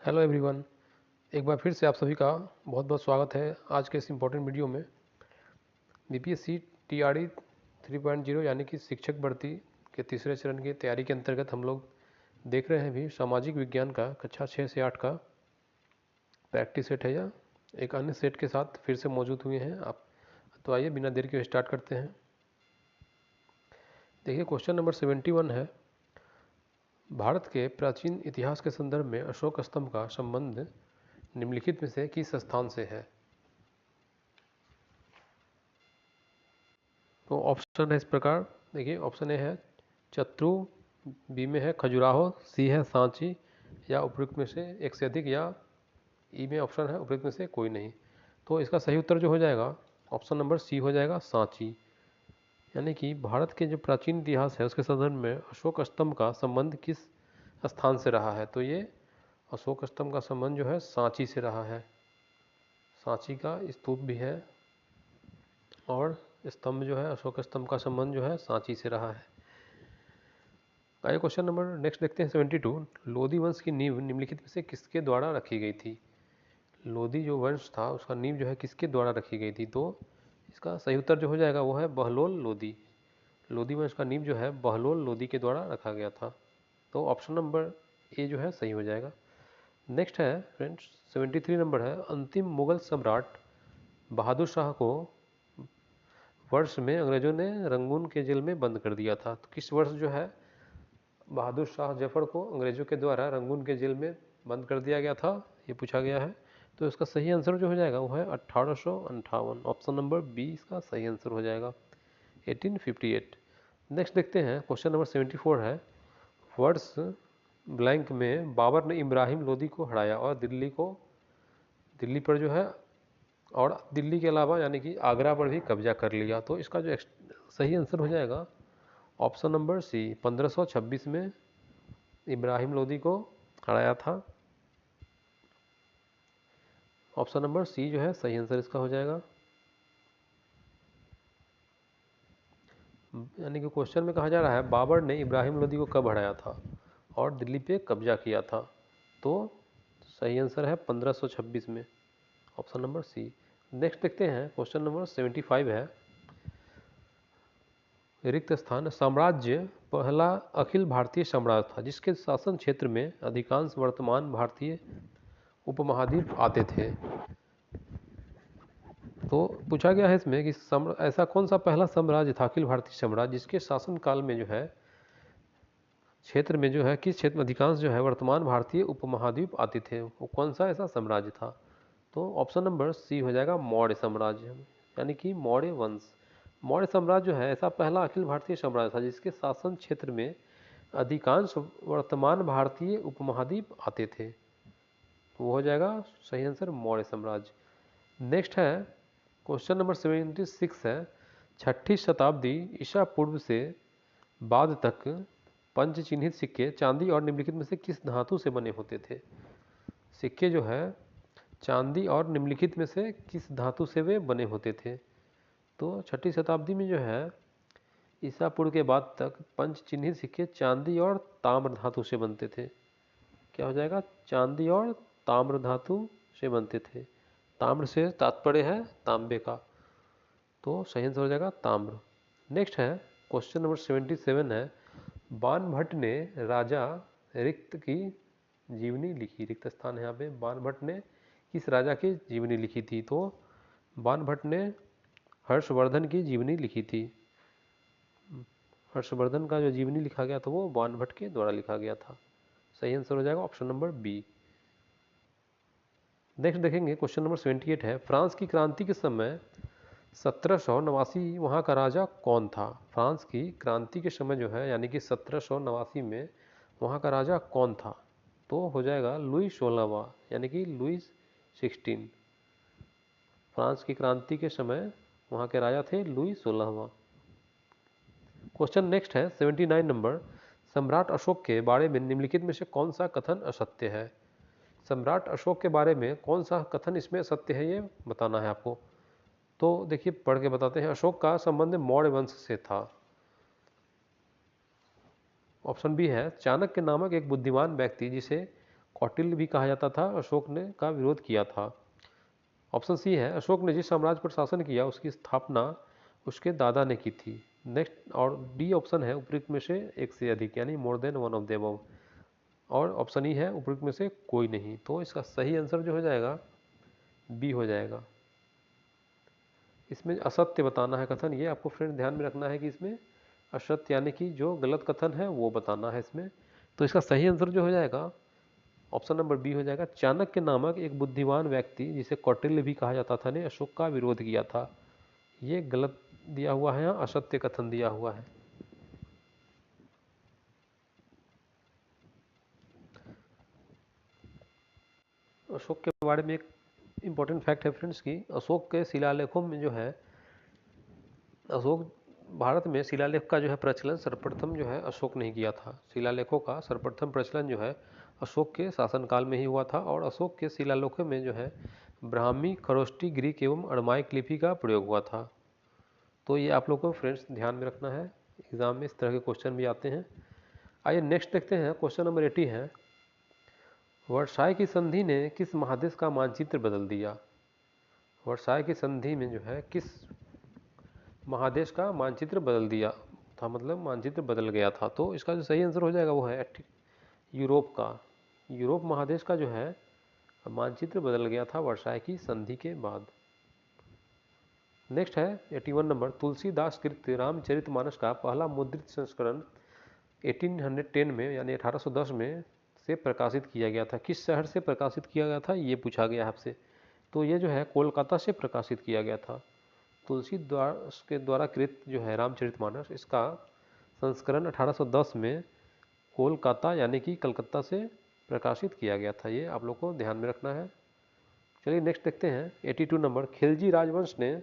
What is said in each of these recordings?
Hello everyone. एक बार फिर से आप सभी का बहुत बहुत स्वागत है आज के इस इम्पोर्टेंट वीडियो में। बीपीएससी टीआरई 3.0 यानी कि शिक्षक भर्ती के तीसरे चरण की तैयारी के अंतर्गत हम लोग देख रहे हैं भी सामाजिक विज्ञान का कक्षा 6 से 8 का प्रैक्टिस सेट है या एक अन्य सेट के साथ फिर से मौजूद हुए हैं आप। तो आइए बिना देर के स्टार्ट करते हैं। देखिए क्वेश्चन नंबर 71 है, भारत के प्राचीन इतिहास के संदर्भ में अशोक स्तंभ का संबंध निम्नलिखित में से किस स्थान से है। तो ऑप्शन है इस प्रकार। देखिए ऑप्शन ए है चत्रु, बी में है खजुराहो, सी है सांची या उपयुक्त में से एक से अधिक, या ई में ऑप्शन है उपयुक्त में से कोई नहीं। तो इसका सही उत्तर जो हो जाएगा ऑप्शन नंबर सी हो जाएगा, सांची। यानी कि भारत के जो प्राचीन इतिहास है उसके संदर्भ में अशोक स्तंभ का संबंध किस स्थान से रहा है। तो ये अशोक स्तंभ का संबंध जो है सांची से रहा है। सांची का स्तूप भी है और स्तंभ जो है अशोक स्तंभ का संबंध जो है सांची से रहा है। आइए क्वेश्चन नंबर नेक्स्ट देखते हैं 72। लोधी वंश की नींव निम्नलिखित में से किसके द्वारा रखी गई थी। लोधी जो वंश था उसका नींव जो है किसके द्वारा रखी गई थी। तो इसका सही उत्तर जो हो जाएगा वो है बहलोल लोधी। लोधी वंश का नींव जो है बहलोल लोधी के द्वारा रखा गया था। तो ऑप्शन नंबर ए जो है सही हो जाएगा। नेक्स्ट है फ्रेंड्स 73 नंबर है, अंतिम मुगल सम्राट बहादुर शाह को वर्ष में अंग्रेजों ने रंगून के जेल में बंद कर दिया था। तो किस वर्ष जो है बहादुर शाह जफर को अंग्रेजों के द्वारा रंगून के जेल में बंद कर दिया गया था, ये पूछा गया है। तो इसका सही आंसर जो हो जाएगा वो है 1858। ऑप्शन नंबर बी इसका सही आंसर हो जाएगा, 1858। नेक्स्ट देखते हैं क्वेश्चन नंबर 74 है, वर्ष ब्लैंक में बाबर ने इब्राहिम लोदी को हराया और दिल्ली पर जो है और दिल्ली के अलावा यानी कि आगरा पर भी कब्जा कर लिया। तो इसका जो सही आंसर हो जाएगा ऑप्शन नंबर सी, 1526 में इब्राहिम लोदी को हराया था। ऑप्शन नंबर सी जो है सही आंसर इसका हो जाएगा। यानी कि क्वेश्चन में कहा जा रहा है बाबर ने इब्राहिम लोदी को कब हराया था और दिल्ली पे कब्जा किया था। तो सही आंसर है 1526 में, ऑप्शन नंबर सी। नेक्स्ट देखते हैं क्वेश्चन नंबर 75 है, रिक्त स्थान साम्राज्य पहला अखिल भारतीय साम्राज्य था जिसके शासन क्षेत्र में अधिकांश वर्तमान भारतीय उपमहाद्वीप आते थे। तो पूछा गया है इसमें कि ऐसा कौन सा पहला साम्राज्य था अखिल भारतीय साम्राज्य जिसके शासन काल में जो है क्षेत्र में जो है किस क्षेत्र में अधिकांश जो है वर्तमान भारतीय उपमहाद्वीप आते थे, वो कौन सा ऐसा साम्राज्य था। तो ऑप्शन नंबर सी हो जाएगा मौर्य साम्राज्य, यानी कि मौर्य वंश। मौर्य साम्राज्य जो है ऐसा पहला अखिल भारतीय साम्राज्य था जिसके शासन क्षेत्र में अधिकांश वर्तमान भारतीय उपमहाद्वीप आते थे। तो वो हो जाएगा सही आंसर मौर्य साम्राज्य। नेक्स्ट है क्वेश्चन नंबर 76 है, 6ठी शताब्दी ईसा पूर्व से बाद तक पंच चिन्हित सिक्के चांदी और निम्नलिखित में से किस धातु से बने होते थे। सिक्के जो है चांदी और निम्नलिखित में से किस धातु से वे बने होते थे। तो 6ठी शताब्दी में जो है ईसा पूर्व के बाद तक पंच चिन्हित सिक्के चांदी और ताम्र धातु से बनते थे। क्या हो जाएगा, चांदी और ताम्र धातु से बनते थे। ताम्र से तात्पर्य है तांबे का, तो सही आंसर हो जाएगा ताम्र। नेक्स्ट है क्वेश्चन नंबर 77 है, बाणभट्ट ने राजा रिक्त की जीवनी लिखी। रिक्त स्थान है यहाँ पे। बाणभट्ट ने किस राजा की जीवनी लिखी थी। तो बाणभट्ट ने हर्षवर्धन की जीवनी लिखी थी। हर्षवर्धन का जो जीवनी लिखा गया था वो बाणभट्ट के द्वारा लिखा गया था। सही आंसर हो जाएगा ऑप्शन नंबर बी। नेक्स्ट देखेंगे क्वेश्चन नंबर 78 है, फ्रांस की क्रांति के समय 1789 वहाँ का राजा कौन था। फ्रांस की क्रांति के समय जो है यानी कि 1789 में वहाँ का राजा कौन था। तो हो जाएगा लुई 16वां, यानी कि लुई 16। फ्रांस की क्रांति के समय वहाँ के राजा थे लुई 16वां। क्वेश्चन नेक्स्ट है 79 नंबर, सम्राट अशोक के बारे में निम्नलिखित में से कौन सा कथन असत्य है। सम्राट अशोक के बारे में कौन सा कथन इसमें सत्य है ये बताना है आपको। तो देखिए पढ़ के बताते हैं, अशोक का संबंध मौर्य वंश से था। ऑप्शन बी है चाणक्य नामक एक बुद्धिमान व्यक्ति जिसे कौटिल्य भी कहा जाता था, अशोक ने का विरोध किया था। ऑप्शन सी है, अशोक ने जिस साम्राज्य पर शासन किया उसकी स्थापना उसके दादा ने की थी। नेक्स्ट, और डी ऑप्शन है उपयुक्त में से एक से अधिक, यानी more than one of the above. और ऑप्शन ई है उपयुक्त में से कोई नहीं। तो इसका सही आंसर जो हो जाएगा बी हो जाएगा। इसमें असत्य बताना है कथन, ये आपको फ्रेंड ध्यान में रखना है कि इसमें असत्य यानी कि जो गलत कथन है वो बताना है इसमें। तो इसका सही आंसर जो हो जाएगा ऑप्शन नंबर बी हो जाएगा। चाणक्य नामक एक बुद्धिमान व्यक्ति जिसे कौटिल्य भी कहा जाता था ने अशोक का विरोध किया था। ये गलत दिया हुआ है, यहाँ असत्य कथन दिया हुआ है। अशोक के बारे में एक इम्पोर्टेंट फैक्ट है फ्रेंड्स की अशोक के शिलालेखों में जो है, अशोक भारत में शिलालेख का जो है प्रचलन सर्वप्रथम जो है अशोक ने किया था। शिलालेखों का सर्वप्रथम प्रचलन जो है अशोक के शासनकाल में ही हुआ था। और अशोक के शिलालेखों में जो है ब्राह्मी, खरोष्टी, ग्रीक एवं अरमाइक लिपि का प्रयोग हुआ था। तो ये आप लोग को फ्रेंड्स ध्यान में रखना है, एग्जाम में इस तरह के क्वेश्चन भी आते हैं। आइए नेक्स्ट देखते हैं, क्वेश्चन नंबर 80 है, वर्साई की संधि ने किस महादेश का मानचित्र बदल दिया। वर्साई की संधि में जो है किस महादेश का मानचित्र बदल दिया था, मतलब मानचित्र बदल गया था। तो इसका जो सही आंसर हो जाएगा वो है यूरोप का। यूरोप महादेश का जो है मानचित्र बदल गया था वर्साई की संधि के बाद। नेक्स्ट है 81 नंबर, तुलसीदास कृत रामचरितमानस का पहला मुद्रित संस्करण 1810 में यानी 1810 में से प्रकाशित किया गया था। किस शहर से प्रकाशित किया गया था ये पूछा गया आपसे। तो ये जो है कोलकाता से प्रकाशित किया गया था। तुलसीदास के द्वारा कृत जो है रामचरितमानस, इसका संस्करण 1810 में कोलकाता यानी कि कलकत्ता से प्रकाशित किया गया था। ये आप लोग को ध्यान में रखना है। चलिए नेक्स्ट देखते हैं 82 नंबर, खिलजी राजवंश ने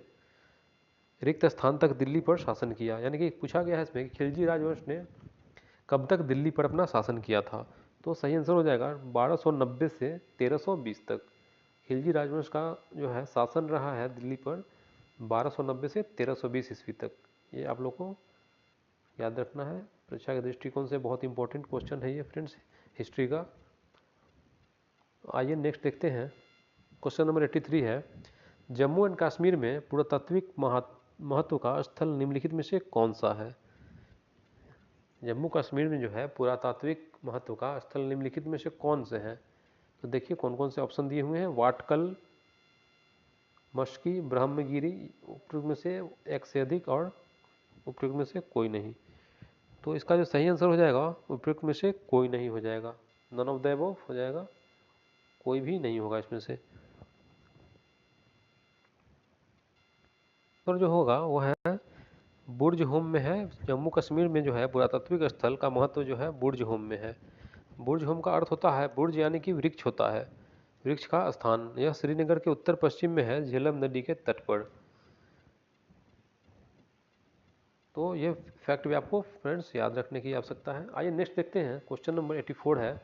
रिक्त स्थान तक दिल्ली पर शासन किया। यानी कि पूछा गया है इसमें कि खिलजी राजवंश ने कब तक दिल्ली पर अपना शासन किया था। तो सही आंसर हो जाएगा 1290 से 1320 तक। खिलजी राजवंश का जो है शासन रहा है दिल्ली पर 1290 से 1320 ईस्वी तक। ये आप लोग को याद रखना है, परीक्षा के दृष्टिकोण से बहुत इंपॉर्टेंट क्वेश्चन है ये फ्रेंड्स, हिस्ट्री का। आइए नेक्स्ट देखते हैं, क्वेश्चन नंबर 83 है, जम्मू एंड कश्मीर में पुरातात्विक महत्व का स्थल निम्नलिखित में से कौन सा है। जम्मू कश्मीर में जो है पुरातात्विक महत्व का स्थल निम्नलिखित में से कौन से हैं। तो देखिए कौन कौन से ऑप्शन दिए हुए हैं, वाटकल, मस्की, ब्रह्मगिरी, उपयुक्त में से एक से अधिक और उपयुक्त में से कोई नहीं। तो इसका जो सही आंसर हो जाएगा उपयुक्त में से कोई नहीं हो जाएगा, नन ऑफ द अबव हो जाएगा, कोई भी नहीं होगा इसमें से। तो जो होगा वो है बुर्ज होम में है। जम्मू कश्मीर में जो है पुरातात्विक स्थल का महत्व जो है बुर्ज होम में है। बुर्ज होम का अर्थ होता है, बुर्ज यानी कि वृक्ष होता है, वृक्ष का स्थान। यह श्रीनगर के उत्तर पश्चिम में है, झेलम नदी के तट पर। तो ये फैक्ट भी आपको फ्रेंड्स याद रखने की आवश्यकता है। आइए नेक्स्ट देखते हैं, क्वेश्चन नंबर 84 है,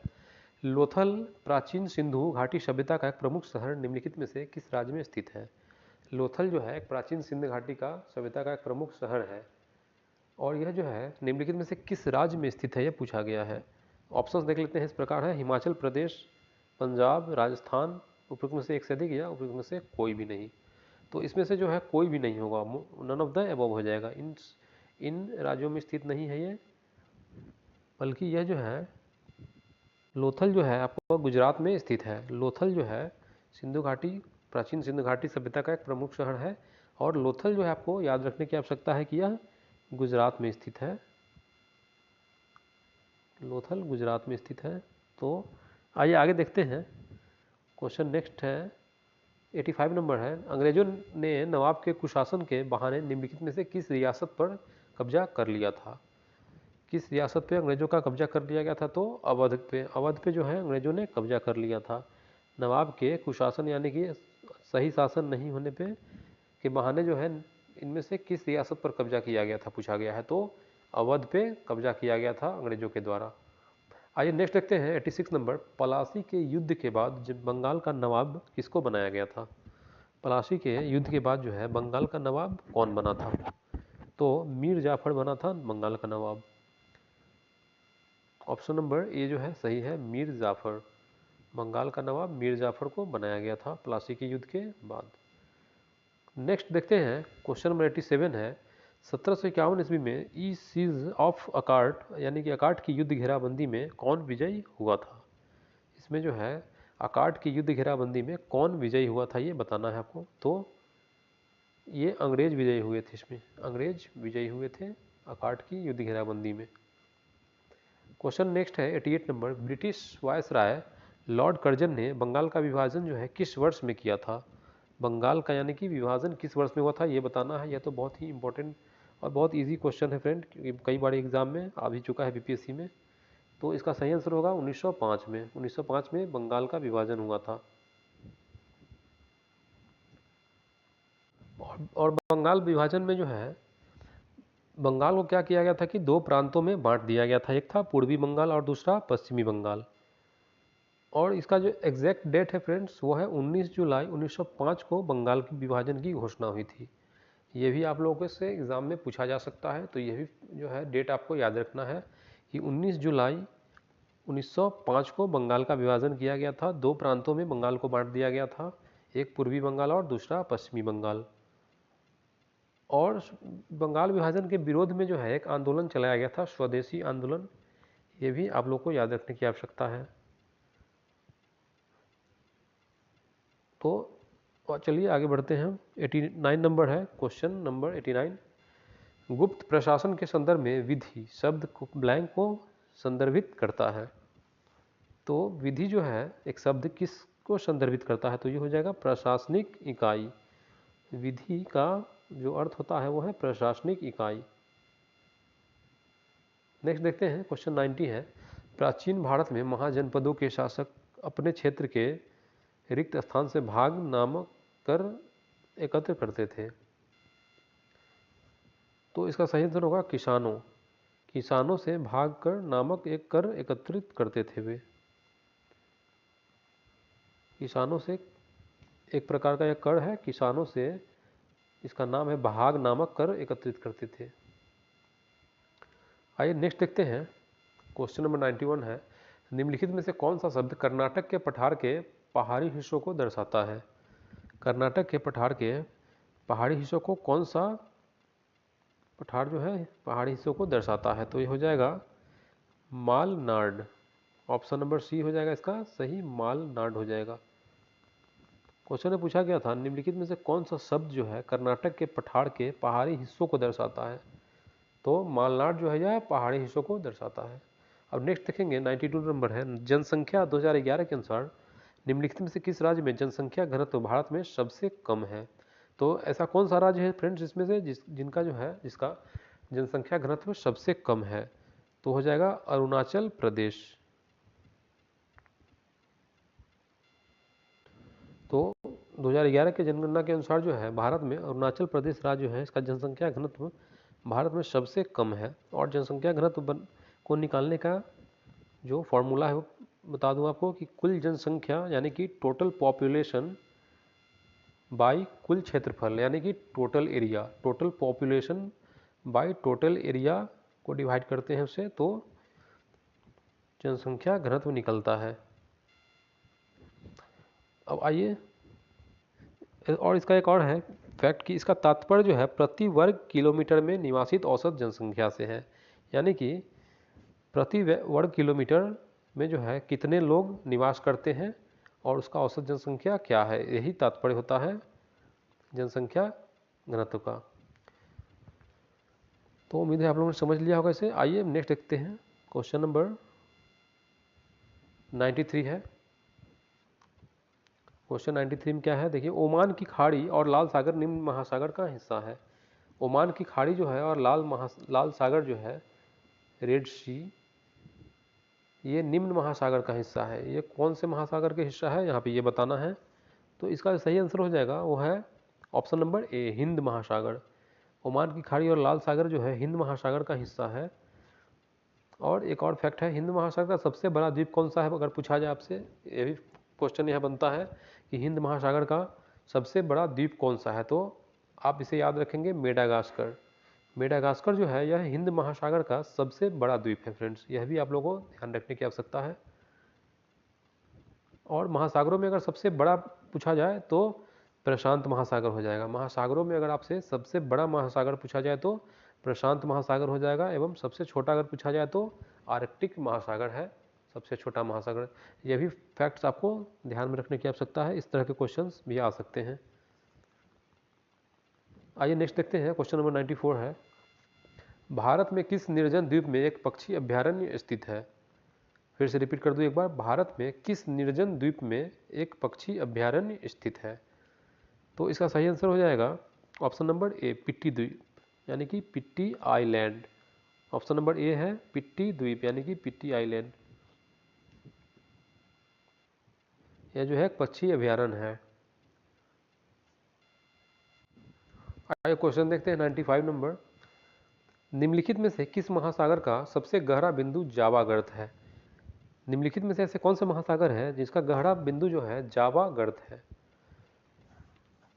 लोथल प्राचीन सिंधु घाटी सभ्यता का एक प्रमुख शहर निम्नलिखित में से किस राज्य में स्थित है। लोथल जो है एक प्राचीन सिंधु घाटी का सभ्यता का एक प्रमुख शहर है और यह जो है निम्नलिखित में से किस राज्य में स्थित है यह पूछा गया है। ऑप्शंस देख लेते हैं इस प्रकार है, हिमाचल प्रदेश, पंजाब, राजस्थान, उपयुक्त में से एक से अधिक या उपयुक्त में से कोई भी नहीं। तो इसमें से जो है कोई भी नहीं होगा, नन ऑफ द अबव हो जाएगा। इन राज्यों में स्थित नहीं है ये, बल्कि यह जो है लोथल जो है आपको गुजरात में स्थित है। लोथल जो है सिंधु घाटी, प्राचीन सिंधु घाटी सभ्यता का एक प्रमुख शहर है और लोथल जो है आपको याद रखने की आवश्यकता है कि यह गुजरात में स्थित है। लोथल गुजरात में स्थित है। तो आइए आगे देखते हैं, क्वेश्चन नेक्स्ट है 85 नंबर है, अंग्रेजों ने नवाब के कुशासन के बहाने निम्नलिखित में से किस रियासत पर कब्जा कर लिया था। किस रियासत पे अंग्रेजों का कब्जा कर लिया गया था। तो अवध पे, अवध पे जो है अंग्रेजों ने कब्जा कर लिया था। नवाब के कुशासन यानी कि सही शासन नहीं होने पे के बहाने जो है इनमें से किस रियासत पर कब्जा किया गया था पूछा गया है। तो अवध पे कब्जा किया गया था अंग्रेजों के द्वारा। आइए नेक्स्ट देखते हैं 86 नंबर, पलासी के युद्ध के बाद जब बंगाल का नवाब किसको बनाया गया था। पलासी के युद्ध के बाद जो है बंगाल का नवाब कौन बना था। तो मीर जाफर बना था बंगाल का नवाब। ऑप्शन नंबर ए जो है सही है, मीर जाफर। बंगाल का नवाब मीर जाफर को बनाया गया था प्लासी के युद्ध के बाद। नेक्स्ट देखते हैं, क्वेश्चन नंबर 87 है, 1751 ईस्वी में ई सीज ऑफ अकार्ट यानी कि अकार्ट की युद्ध घेराबंदी में कौन विजयी हुआ था। इसमें जो है अकार्ट की युद्ध घेराबंदी में कौन विजयी हुआ था ये बताना है आपको। तो ये अंग्रेज विजयी हुए थे, इसमें अंग्रेज विजयी हुए थे अकार्ट की युद्ध घेराबंदी में। क्वेश्चन नेक्स्ट है 88 number, British viceroy Lord Curzon ने बंगाल का विभाजन जो है किस वर्ष में किया था। बंगाल का यानी कि विभाजन किस वर्ष में हुआ था ये बताना है। यह तो बहुत ही इंपॉर्टेंट और बहुत इजी क्वेश्चन है फ्रेंड, क्योंकि कई बार एग्जाम में आ भी चुका है बीपीएससी में। तो इसका सही आंसर होगा 1905 में। 1905 में बंगाल का विभाजन हुआ था। और बंगाल विभाजन में जो है बंगाल को क्या किया गया था कि दो प्रांतों में बांट दिया गया था, एक था पूर्वी बंगाल और दूसरा पश्चिमी बंगाल। और इसका जो एग्जैक्ट डेट है फ्रेंड्स वो है 19 जुलाई 1905 को बंगाल की विभाजन की घोषणा हुई थी। ये भी आप लोगों से एग्ज़ाम में पूछा जा सकता है, तो ये भी जो है डेट आपको याद रखना है कि 19 जुलाई 1905 को बंगाल का विभाजन किया गया था। दो प्रांतों में बंगाल को बांट दिया गया था, एक पूर्वी बंगाल और दूसरा पश्चिमी बंगाल। और बंगाल विभाजन के विरोध में जो है एक आंदोलन चलाया गया था, स्वदेशी आंदोलन। ये भी आप लोग को याद रखने की आवश्यकता है। तो चलिए आगे बढ़ते हैं। 89 नंबर है, क्वेश्चन नंबर 89, गुप्त प्रशासन के संदर्भ में विधि शब्द को ब्लैंक को संदर्भित करता है। तो विधि जो है एक शब्द किसको संदर्भित करता है, तो ये हो जाएगा प्रशासनिक इकाई। विधि का जो अर्थ होता है वो है प्रशासनिक इकाई। नेक्स्ट देखते हैं, क्वेश्चन 90 है, प्राचीन भारत में महाजनपदों के शासक अपने क्षेत्र के रिक्त स्थान से भाग नामक कर एकत्र करते थे। तो इसका सही आंसर होगा किसानों। किसानों से भाग कर नामक एक कर एकत्रित करते थे वे। किसानों से एक प्रकार का यह कर है, किसानों से इसका नाम है भाग नामक कर एकत्रित करते थे। आइए नेक्स्ट देखते हैं, क्वेश्चन नंबर 91 है, निम्नलिखित में से कौन सा शब्द कर्नाटक के पठार के पहाड़ी हिस्सों को दर्शाता है। कर्नाटक के पठार के पहाड़ी हिस्सों को कौन सा पठार जो है पहाड़ी हिस्सों को दर्शाता है, तो ये हो जाएगा मालनाड। ऑप्शन नंबर सी हो जाएगा इसका सही, मालनाड हो जाएगा। क्वेश्चन में पूछा गया था निम्नलिखित में से कौन सा शब्द जो है कर्नाटक के पठार के पहाड़ी हिस्सों को दर्शाता है, तो मालनाड जो है यह पहाड़ी हिस्सों को दर्शाता है। अब नेक्स्ट देखेंगे 92 नंबर है, जनसंख्या 2011 के अनुसार निम्नलिखित में से किस राज्य में जनसंख्या घनत्व भारत में सबसे कम है। तो ऐसा कौन सा राज्य है फ्रेंड्स जिसमें से जिनका जो है जिसका जनसंख्या घनत्व सबसे कम है, तो हो जाएगा अरुणाचल प्रदेश। तो 2011 के जनगणना के अनुसार जो है भारत में अरुणाचल प्रदेश राज्य जो है इसका जनसंख्या घनत्व भारत में सबसे कम है। और जनसंख्या घनत्व को निकालने का जो फॉर्मूला है वो बता दूं आपको कि कुल जनसंख्या यानी कि टोटल पॉपुलेशन बाई कुल क्षेत्रफल यानी कि total area, total population by total area को डिवाइड करते हैं उससे, तो जनसंख्या घनत्व निकलता है। अब आइए, और इसका एक और है फैक्ट कि इसका तात्पर्य जो है प्रति वर्ग किलोमीटर में निवासित औसत जनसंख्या से है, यानी कि प्रति वर्ग किलोमीटर में जो है कितने लोग निवास करते हैं और उसका औसत जनसंख्या क्या है, यही तात्पर्य होता है जनसंख्या घनत्व का। तो उम्मीद है आप लोगों ने समझ लिया होगा इसे। आइए नेक्स्ट देखते हैं, क्वेश्चन नंबर 93 है। क्वेश्चन 93 में क्या है देखिए, ओमान की खाड़ी और लाल सागर निम्न महासागर का हिस्सा है। ओमान की खाड़ी जो है और लाल सागर जो है रेड सी, ये निम्न महासागर का हिस्सा है। ये कौन से महासागर का हिस्सा है यहाँ पे ये बताना है। तो इसका सही आंसर हो जाएगा वो है ऑप्शन नंबर ए, हिंद महासागर। ओमान की खाड़ी और लाल सागर जो है हिंद महासागर का हिस्सा है। और एक और फैक्ट है, हिंद महासागर का सबसे बड़ा द्वीप कौन सा है अगर पूछा जाए आपसे, ये भी क्वेश्चन यह बनता है कि हिंद महासागर का सबसे बड़ा द्वीप कौन सा है, तो आप इसे याद रखेंगे मेडागास्कर। मेडागास्कर जो है यह हिंद महासागर का सबसे बड़ा द्वीप है फ्रेंड्स, यह भी आप लोगों को ध्यान रखने की आवश्यकता है। और महासागरों में अगर सबसे बड़ा पूछा जाए तो प्रशांत महासागर हो जाएगा। महासागरों में अगर आपसे सबसे बड़ा महासागर पूछा जाए तो प्रशांत महासागर हो जाएगा, एवं सबसे छोटा अगर पूछा जाए तो आर्कटिक महासागर है सबसे छोटा महासागर। ये भी फैक्ट्स आपको ध्यान में रखने की आवश्यकता है, इस तरह के क्वेश्चंस भी आ सकते हैं। आइए नेक्स्ट देखते हैं, क्वेश्चन नंबर 94 है, भारत में किस निर्जन द्वीप में एक पक्षी अभ्यारण्य स्थित है? फिर से रिपीट कर दूं एक बार, भारत में किस निर्जन द्वीप में एक पक्षी अभ्यारण्य स्थित है? तो इसका सही आंसर हो जाएगा ऑप्शन नंबर ए, पिट्टी द्वीप, यानी कि पिट्टी आइलैंड। ऑप्शन नंबर ए है पिट्टी द्वीप, यानी कि पिट्टी आइलैंड। यह जो है एक पक्षी अभ्यारण्य है। आइए क्वेश्चन देखते हैं 95 नंबर, निम्नलिखित में से किस महासागर का सबसे गहरा बिंदु जावा गर्त है? निम्नलिखित में से ऐसे कौन सा महासागर है जिसका गहरा बिंदु जो है जावा गर्त है?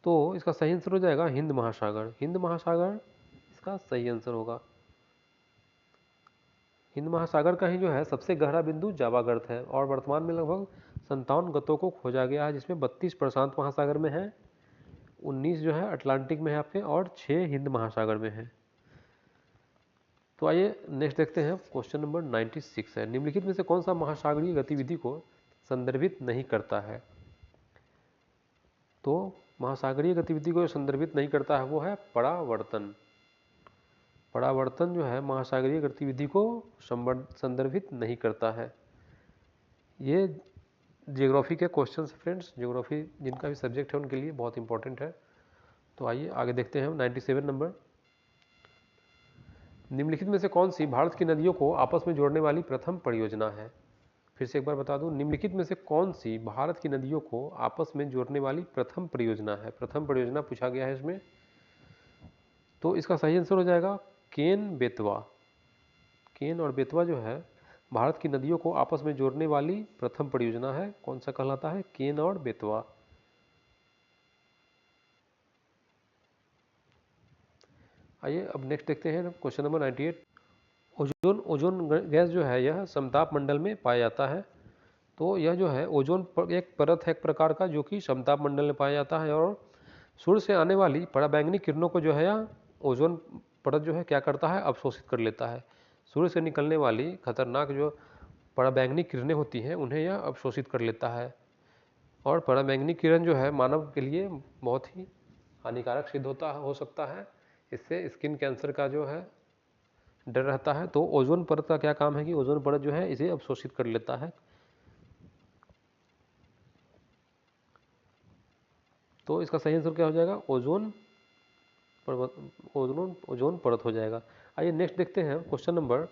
तो इसका सही आंसर हो जाएगा हिंद महासागर। हिंद महासागर इसका सही आंसर होगा। हिंद महासागर का ही जो है सबसे गहरा बिंदु जावा गर्त है, और वर्तमान में लगभग 57 गतों को खोजा गया है, जिसमें 32 प्रशांत महासागर में है, 19 जो है अटलांटिक में है आपके, और 6 हिंद महासागर में है। तो आइए नेक्स्ट देखते हैं, क्वेश्चन नंबर 96 है, निम्नलिखित में से कौन सा महासागरीय गतिविधि को संदर्भित नहीं करता है? तो महासागरीय गतिविधि को संदर्भित नहीं करता है वो है परावर्तन। परावर्तन जो है महासागरीय गतिविधि को संदर्भित नहीं करता है। ये ज्योग्राफी के क्वेश्चन है फ्रेंड्स, ज्योग्राफी जिनका भी सब्जेक्ट है उनके लिए बहुत इंपॉर्टेंट है। तो आइए आगे देखते हैं 97 नंबर, निम्नलिखित में से कौन सी भारत की नदियों को आपस में जोड़ने वाली प्रथम परियोजना है? फिर से एक बार बता दूं, निम्नलिखित में से कौन सी भारत की नदियों को आपस में जोड़ने वाली प्रथम परियोजना है? प्रथम परियोजना पूछा गया है इसमें। तो इसका सही आंसर हो जाएगा केन बेतवा। केन और बेतवा जो है भारत की नदियों को आपस में जोड़ने वाली प्रथम परियोजना है। कौन सा कहलाता है? केन और बेतवा। आइए अब नेक्स्ट देखते हैं क्वेश्चन नंबर 98, ओजोन गैस जो है यह समताप मंडल में पाया जाता है। तो यह जो है ओजोन एक परत है एक प्रकार का, जो कि समताप मंडल में पाया जाता है, और सूर्य से आने वाली पराबैंगनी किरणों को जो है यह ओजोन परत जो है क्या करता है? अवशोषित कर लेता है। सूर्य से निकलने वाली खतरनाक जो पराबैंगनी किरणें होती हैं उन्हें यह अवशोषित कर लेता है, और पराबैंगनी किरण जो है मानव के लिए बहुत ही हानिकारक सिद्ध हो सकता है। इससे स्किन कैंसर का जो है डर रहता है। तो ओजोन परत का क्या काम है कि ओजोन परत जो है इसे अवशोषित कर लेता है। तो इसका सही आंसर क्या हो जाएगा? ओजोन परत हो जाएगा। आइए नेक्स्ट देखते हैं, क्वेश्चन नंबर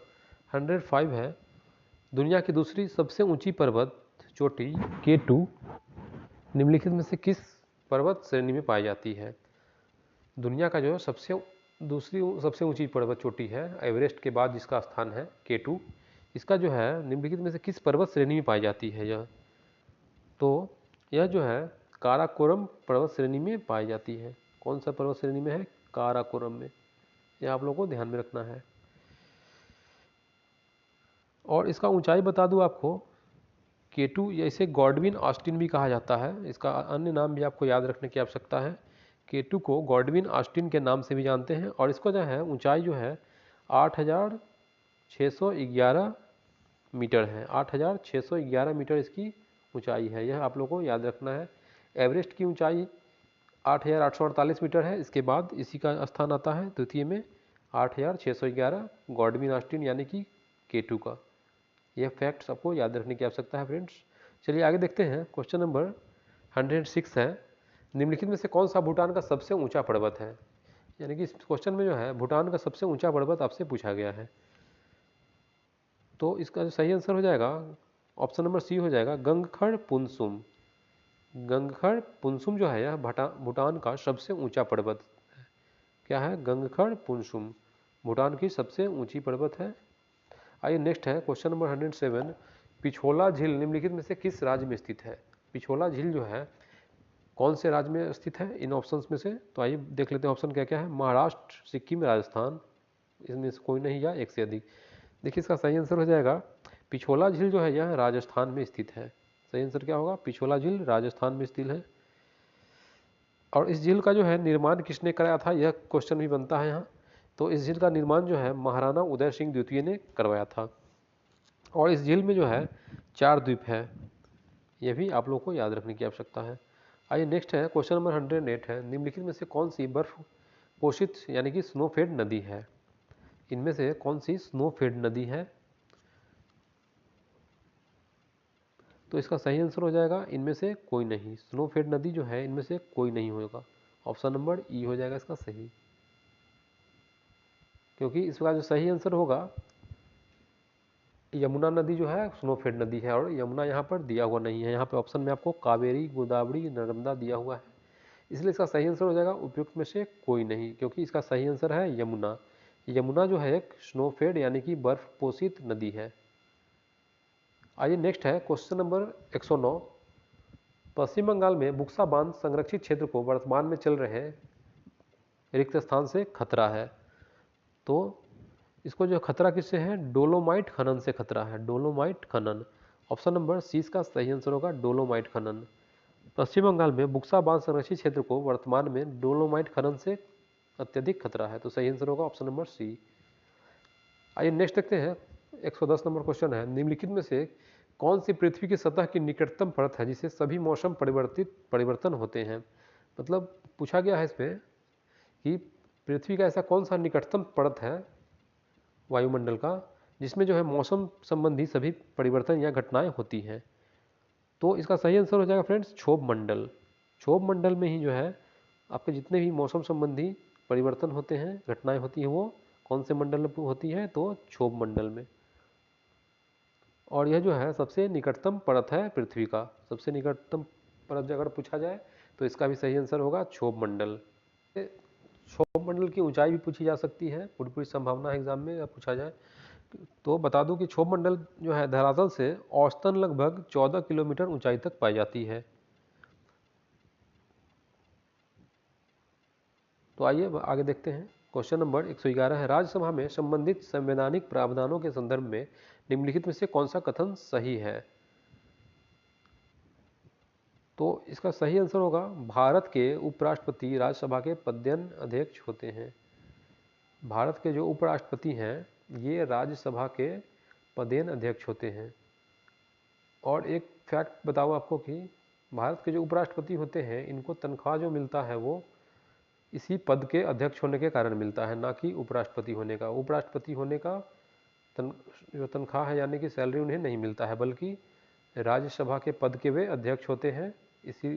105 है, दुनिया की दूसरी सबसे ऊंची पर्वत चोटी K2 निम्नलिखित में से किस पर्वत श्रेणी में पाई जाती है? दुनिया का जो दूसरी सबसे ऊंची पर्वत चोटी है एवरेस्ट के बाद जिसका स्थान है K2, इसका जो है निम्नलिखित में से किस पर्वत श्रेणी में पाई जाती है यह? तो यह जो है काराकोरम पर्वत श्रेणी में पाई जाती है। कौन सा पर्वत श्रेणी में है? काराकोरम में। यह आप लोगों को ध्यान में रखना है। और इसका ऊंचाई बता दूं आपको, K2 या इसे गॉडविन ऑस्टिन भी कहा जाता है, इसका अन्य नाम भी आपको याद रखने की आवश्यकता है। K2 को गॉडविन ऑस्टिन के नाम से भी जानते हैं, और इसका जो है ऊंचाई जो है 8611 मीटर है। 8611 मीटर इसकी ऊंचाई है, यह आप लोगों को याद रखना है। एवरेस्ट की ऊंचाई 8848 मीटर है, इसके बाद इसी का स्थान आता है द्वितीय में 8611 गॉडविन ऑस्टिन यानी कि K2 का। यह फैक्ट्स आपको याद रखने की आवश्यकता है फ्रेंड्स। चलिए आगे देखते हैं, क्वेश्चन नंबर 106 है, निम्नलिखित में से कौन सा भूटान का सबसे ऊंचा पर्वत है? यानी कि इस क्वेश्चन में जो है भूटान का सबसे ऊंचा पर्वत आपसे पूछा गया है। तो इसका जो सही आंसर हो जाएगा ऑप्शन नंबर सी हो जाएगा गंगखड़ पुनसुम। गंगखड़ पुनसुम जो है यह भूटान का सबसे ऊंचा पर्वत है। क्या है? गंगखड़ पुनसुम भूटान की सबसे ऊंची पर्वत है। आइए नेक्स्ट है क्वेश्चन नंबर 107, पिछोला झील निम्नलिखित में से किस राज्य में स्थित है? पिछोला झील जो है कौन से राज्य में स्थित है इन ऑप्शंस में से? तो आइए देख लेते हैं ऑप्शन क्या क्या है। महाराष्ट्र, सिक्किम, राजस्थान, इसमें से कोई नहीं या एक से अधिक। देखिए इसका सही आंसर हो जाएगा पिछोला झील जो है यह राजस्थान में स्थित है। सही आंसर क्या होगा? पिछोला झील राजस्थान में स्थित है। और इस झील का जो है निर्माण किसने कराया था, यह क्वेश्चन भी बनता है यहाँ। तो इस झील का निर्माण जो है महाराणा उदय सिंह द्वितीय ने करवाया था। और इस झील में जो है 4 द्वीप है, यह भी आप लोग को याद रखने की आवश्यकता है। आइए नेक्स्ट है क्वेश्चन नंबर 108 है, निम्नलिखित में से कौन सी बर्फ पोषित यानी कि स्नोफेड नदी है? इनमें से कौन सी स्नोफेड नदी है? तो इसका सही आंसर हो जाएगा इनमें से कोई नहीं। स्नोफेड नदी जो है इनमें से कोई नहीं होगा। ऑप्शन नंबर ई हो जाएगा इसका सही, क्योंकि इसका जो सही आंसर होगा यमुना नदी जो है स्नोफेड नदी है, और यमुना यहाँ पर दिया हुआ नहीं है। यहाँ पे ऑप्शन में आपको कावेरी, गोदावरी, नर्मदा दिया हुआ है, इसलिए इसका सही आंसर हो जाएगा उपयुक्त में से कोई नहीं, क्योंकि इसका सही आंसर है यमुना। यमुना जो है एक स्नोफेड यानी कि बर्फ पोषित नदी है। आइए नेक्स्ट है क्वेश्चन नंबर 109, पश्चिम बंगाल में बुक्सा बांध संरक्षित क्षेत्र को वर्तमान में चल रहे रिक्त स्थान से खतरा है। तो इसको जो खतरा किससे है? डोलोमाइट खनन से खतरा है, डोलोमाइट खनन। ऑप्शन नंबर सी इसका सही आंसर होगा, डोलोमाइट खनन। पश्चिम बंगाल में बुक्सा बांध संरक्षित क्षेत्र को वर्तमान में डोलोमाइट खनन से अत्यधिक खतरा है, तो सही आंसर होगा ऑप्शन नंबर सी। आइए नेक्स्ट देखते हैं 110 नंबर क्वेश्चन है, निम्नलिखित में से कौन सी पृथ्वी की सतह की निकटतम परत है जिसे सभी मौसम परिवर्तन होते हैं? मतलब पूछा गया है इसमें कि पृथ्वी का ऐसा कौन सा निकटतम परत है वायुमंडल का जिसमें जो है मौसम संबंधी सभी परिवर्तन या घटनाएं होती हैं? तो इसका सही आंसर हो जाएगा फ्रेंड्स क्षोभ मंडल। क्षोभ मंडल में ही जो है आपके जितने भी मौसम संबंधी परिवर्तन होते हैं, घटनाएं होती हैं, वो कौन से मंडल में होती है? तो क्षोभ मंडल में। और यह जो है सबसे निकटतम परत है पृथ्वी का, सबसे निकटतम परत अगर पूछा जाए तो इसका भी सही आंसर होगा क्षोभ मंडल। क्षोभ मंडल की ऊंचाई भी पूछी जा सकती है, पूरी संभावना है एग्जाम में पूछा जाए। तो बता दूं कि क्षोभ मंडल जो है धरातल से औसतन लगभग 14 किलोमीटर ऊंचाई तक पाई जाती है। तो आइए आगे देखते हैं। क्वेश्चन नंबर 111 है, राज्यसभा में संबंधित संवैधानिक प्रावधानों के संदर्भ में निम्नलिखित में से कौन सा कथन सही है? तो इसका सही आंसर होगा भारत के उपराष्ट्रपति राज्यसभा के पदेन अध्यक्ष होते हैं। भारत के जो उपराष्ट्रपति हैं ये राज्यसभा के पदेन अध्यक्ष होते हैं। और एक फैक्ट बताऊँ आपको कि भारत के जो उपराष्ट्रपति होते हैं इनको तनख्वाह जो मिलता है वो इसी पद के अध्यक्ष होने के कारण मिलता है, ना कि उपराष्ट्रपति होने का। उपराष्ट्रपति होने का जो तनख्वाह है यानी कि सैलरी उन्हें नहीं मिलता है, बल्कि राज्यसभा के पद के वे अध्यक्ष होते हैं, इसी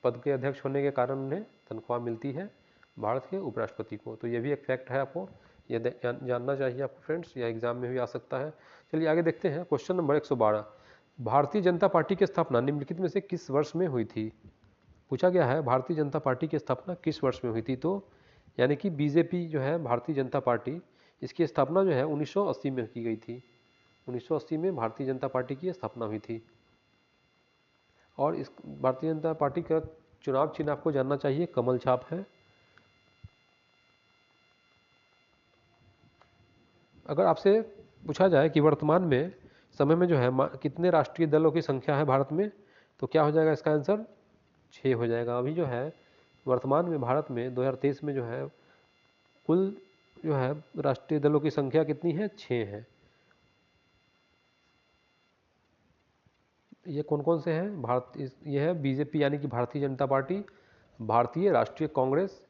पद के अध्यक्ष होने के कारण उन्हें तनख्वाह मिलती है भारत के उपराष्ट्रपति को। तो ये भी एक फैक्ट है, आपको ये जानना चाहिए आपको फ्रेंड्स, या एग्जाम में भी आ सकता है। चलिए आगे देखते हैं question number 112, Bharatiya Janata party की स्थापना निम्नलिखित में से किस वर्ष में हुई थी? पूछा गया है भारतीय जनता पार्टी की स्थापना किस वर्ष में हुई थी? तो यानी कि बीजेपी जो है भारतीय जनता पार्टी, इसकी स्थापना जो है 1980 में की गई थी। 1980 में भारतीय जनता पार्टी की स्थापना हुई थी। और इस भारतीय जनता पार्टी का चुनाव चिन्ह आपको जानना चाहिए, कमल छाप है। अगर आपसे पूछा जाए कि वर्तमान में समय में जो है कितने राष्ट्रीय दलों की संख्या है भारत में, तो क्या हो जाएगा इसका आंसर? 6 हो जाएगा। अभी जो है वर्तमान में भारत में 2023 में जो है कुल जो है राष्ट्रीय दलों की संख्या कितनी है? 6 है। ये कौन कौन से हैं? ये है बीजेपी यानी कि भारतीय जनता पार्टी, भारतीय राष्ट्रीय कांग्रेस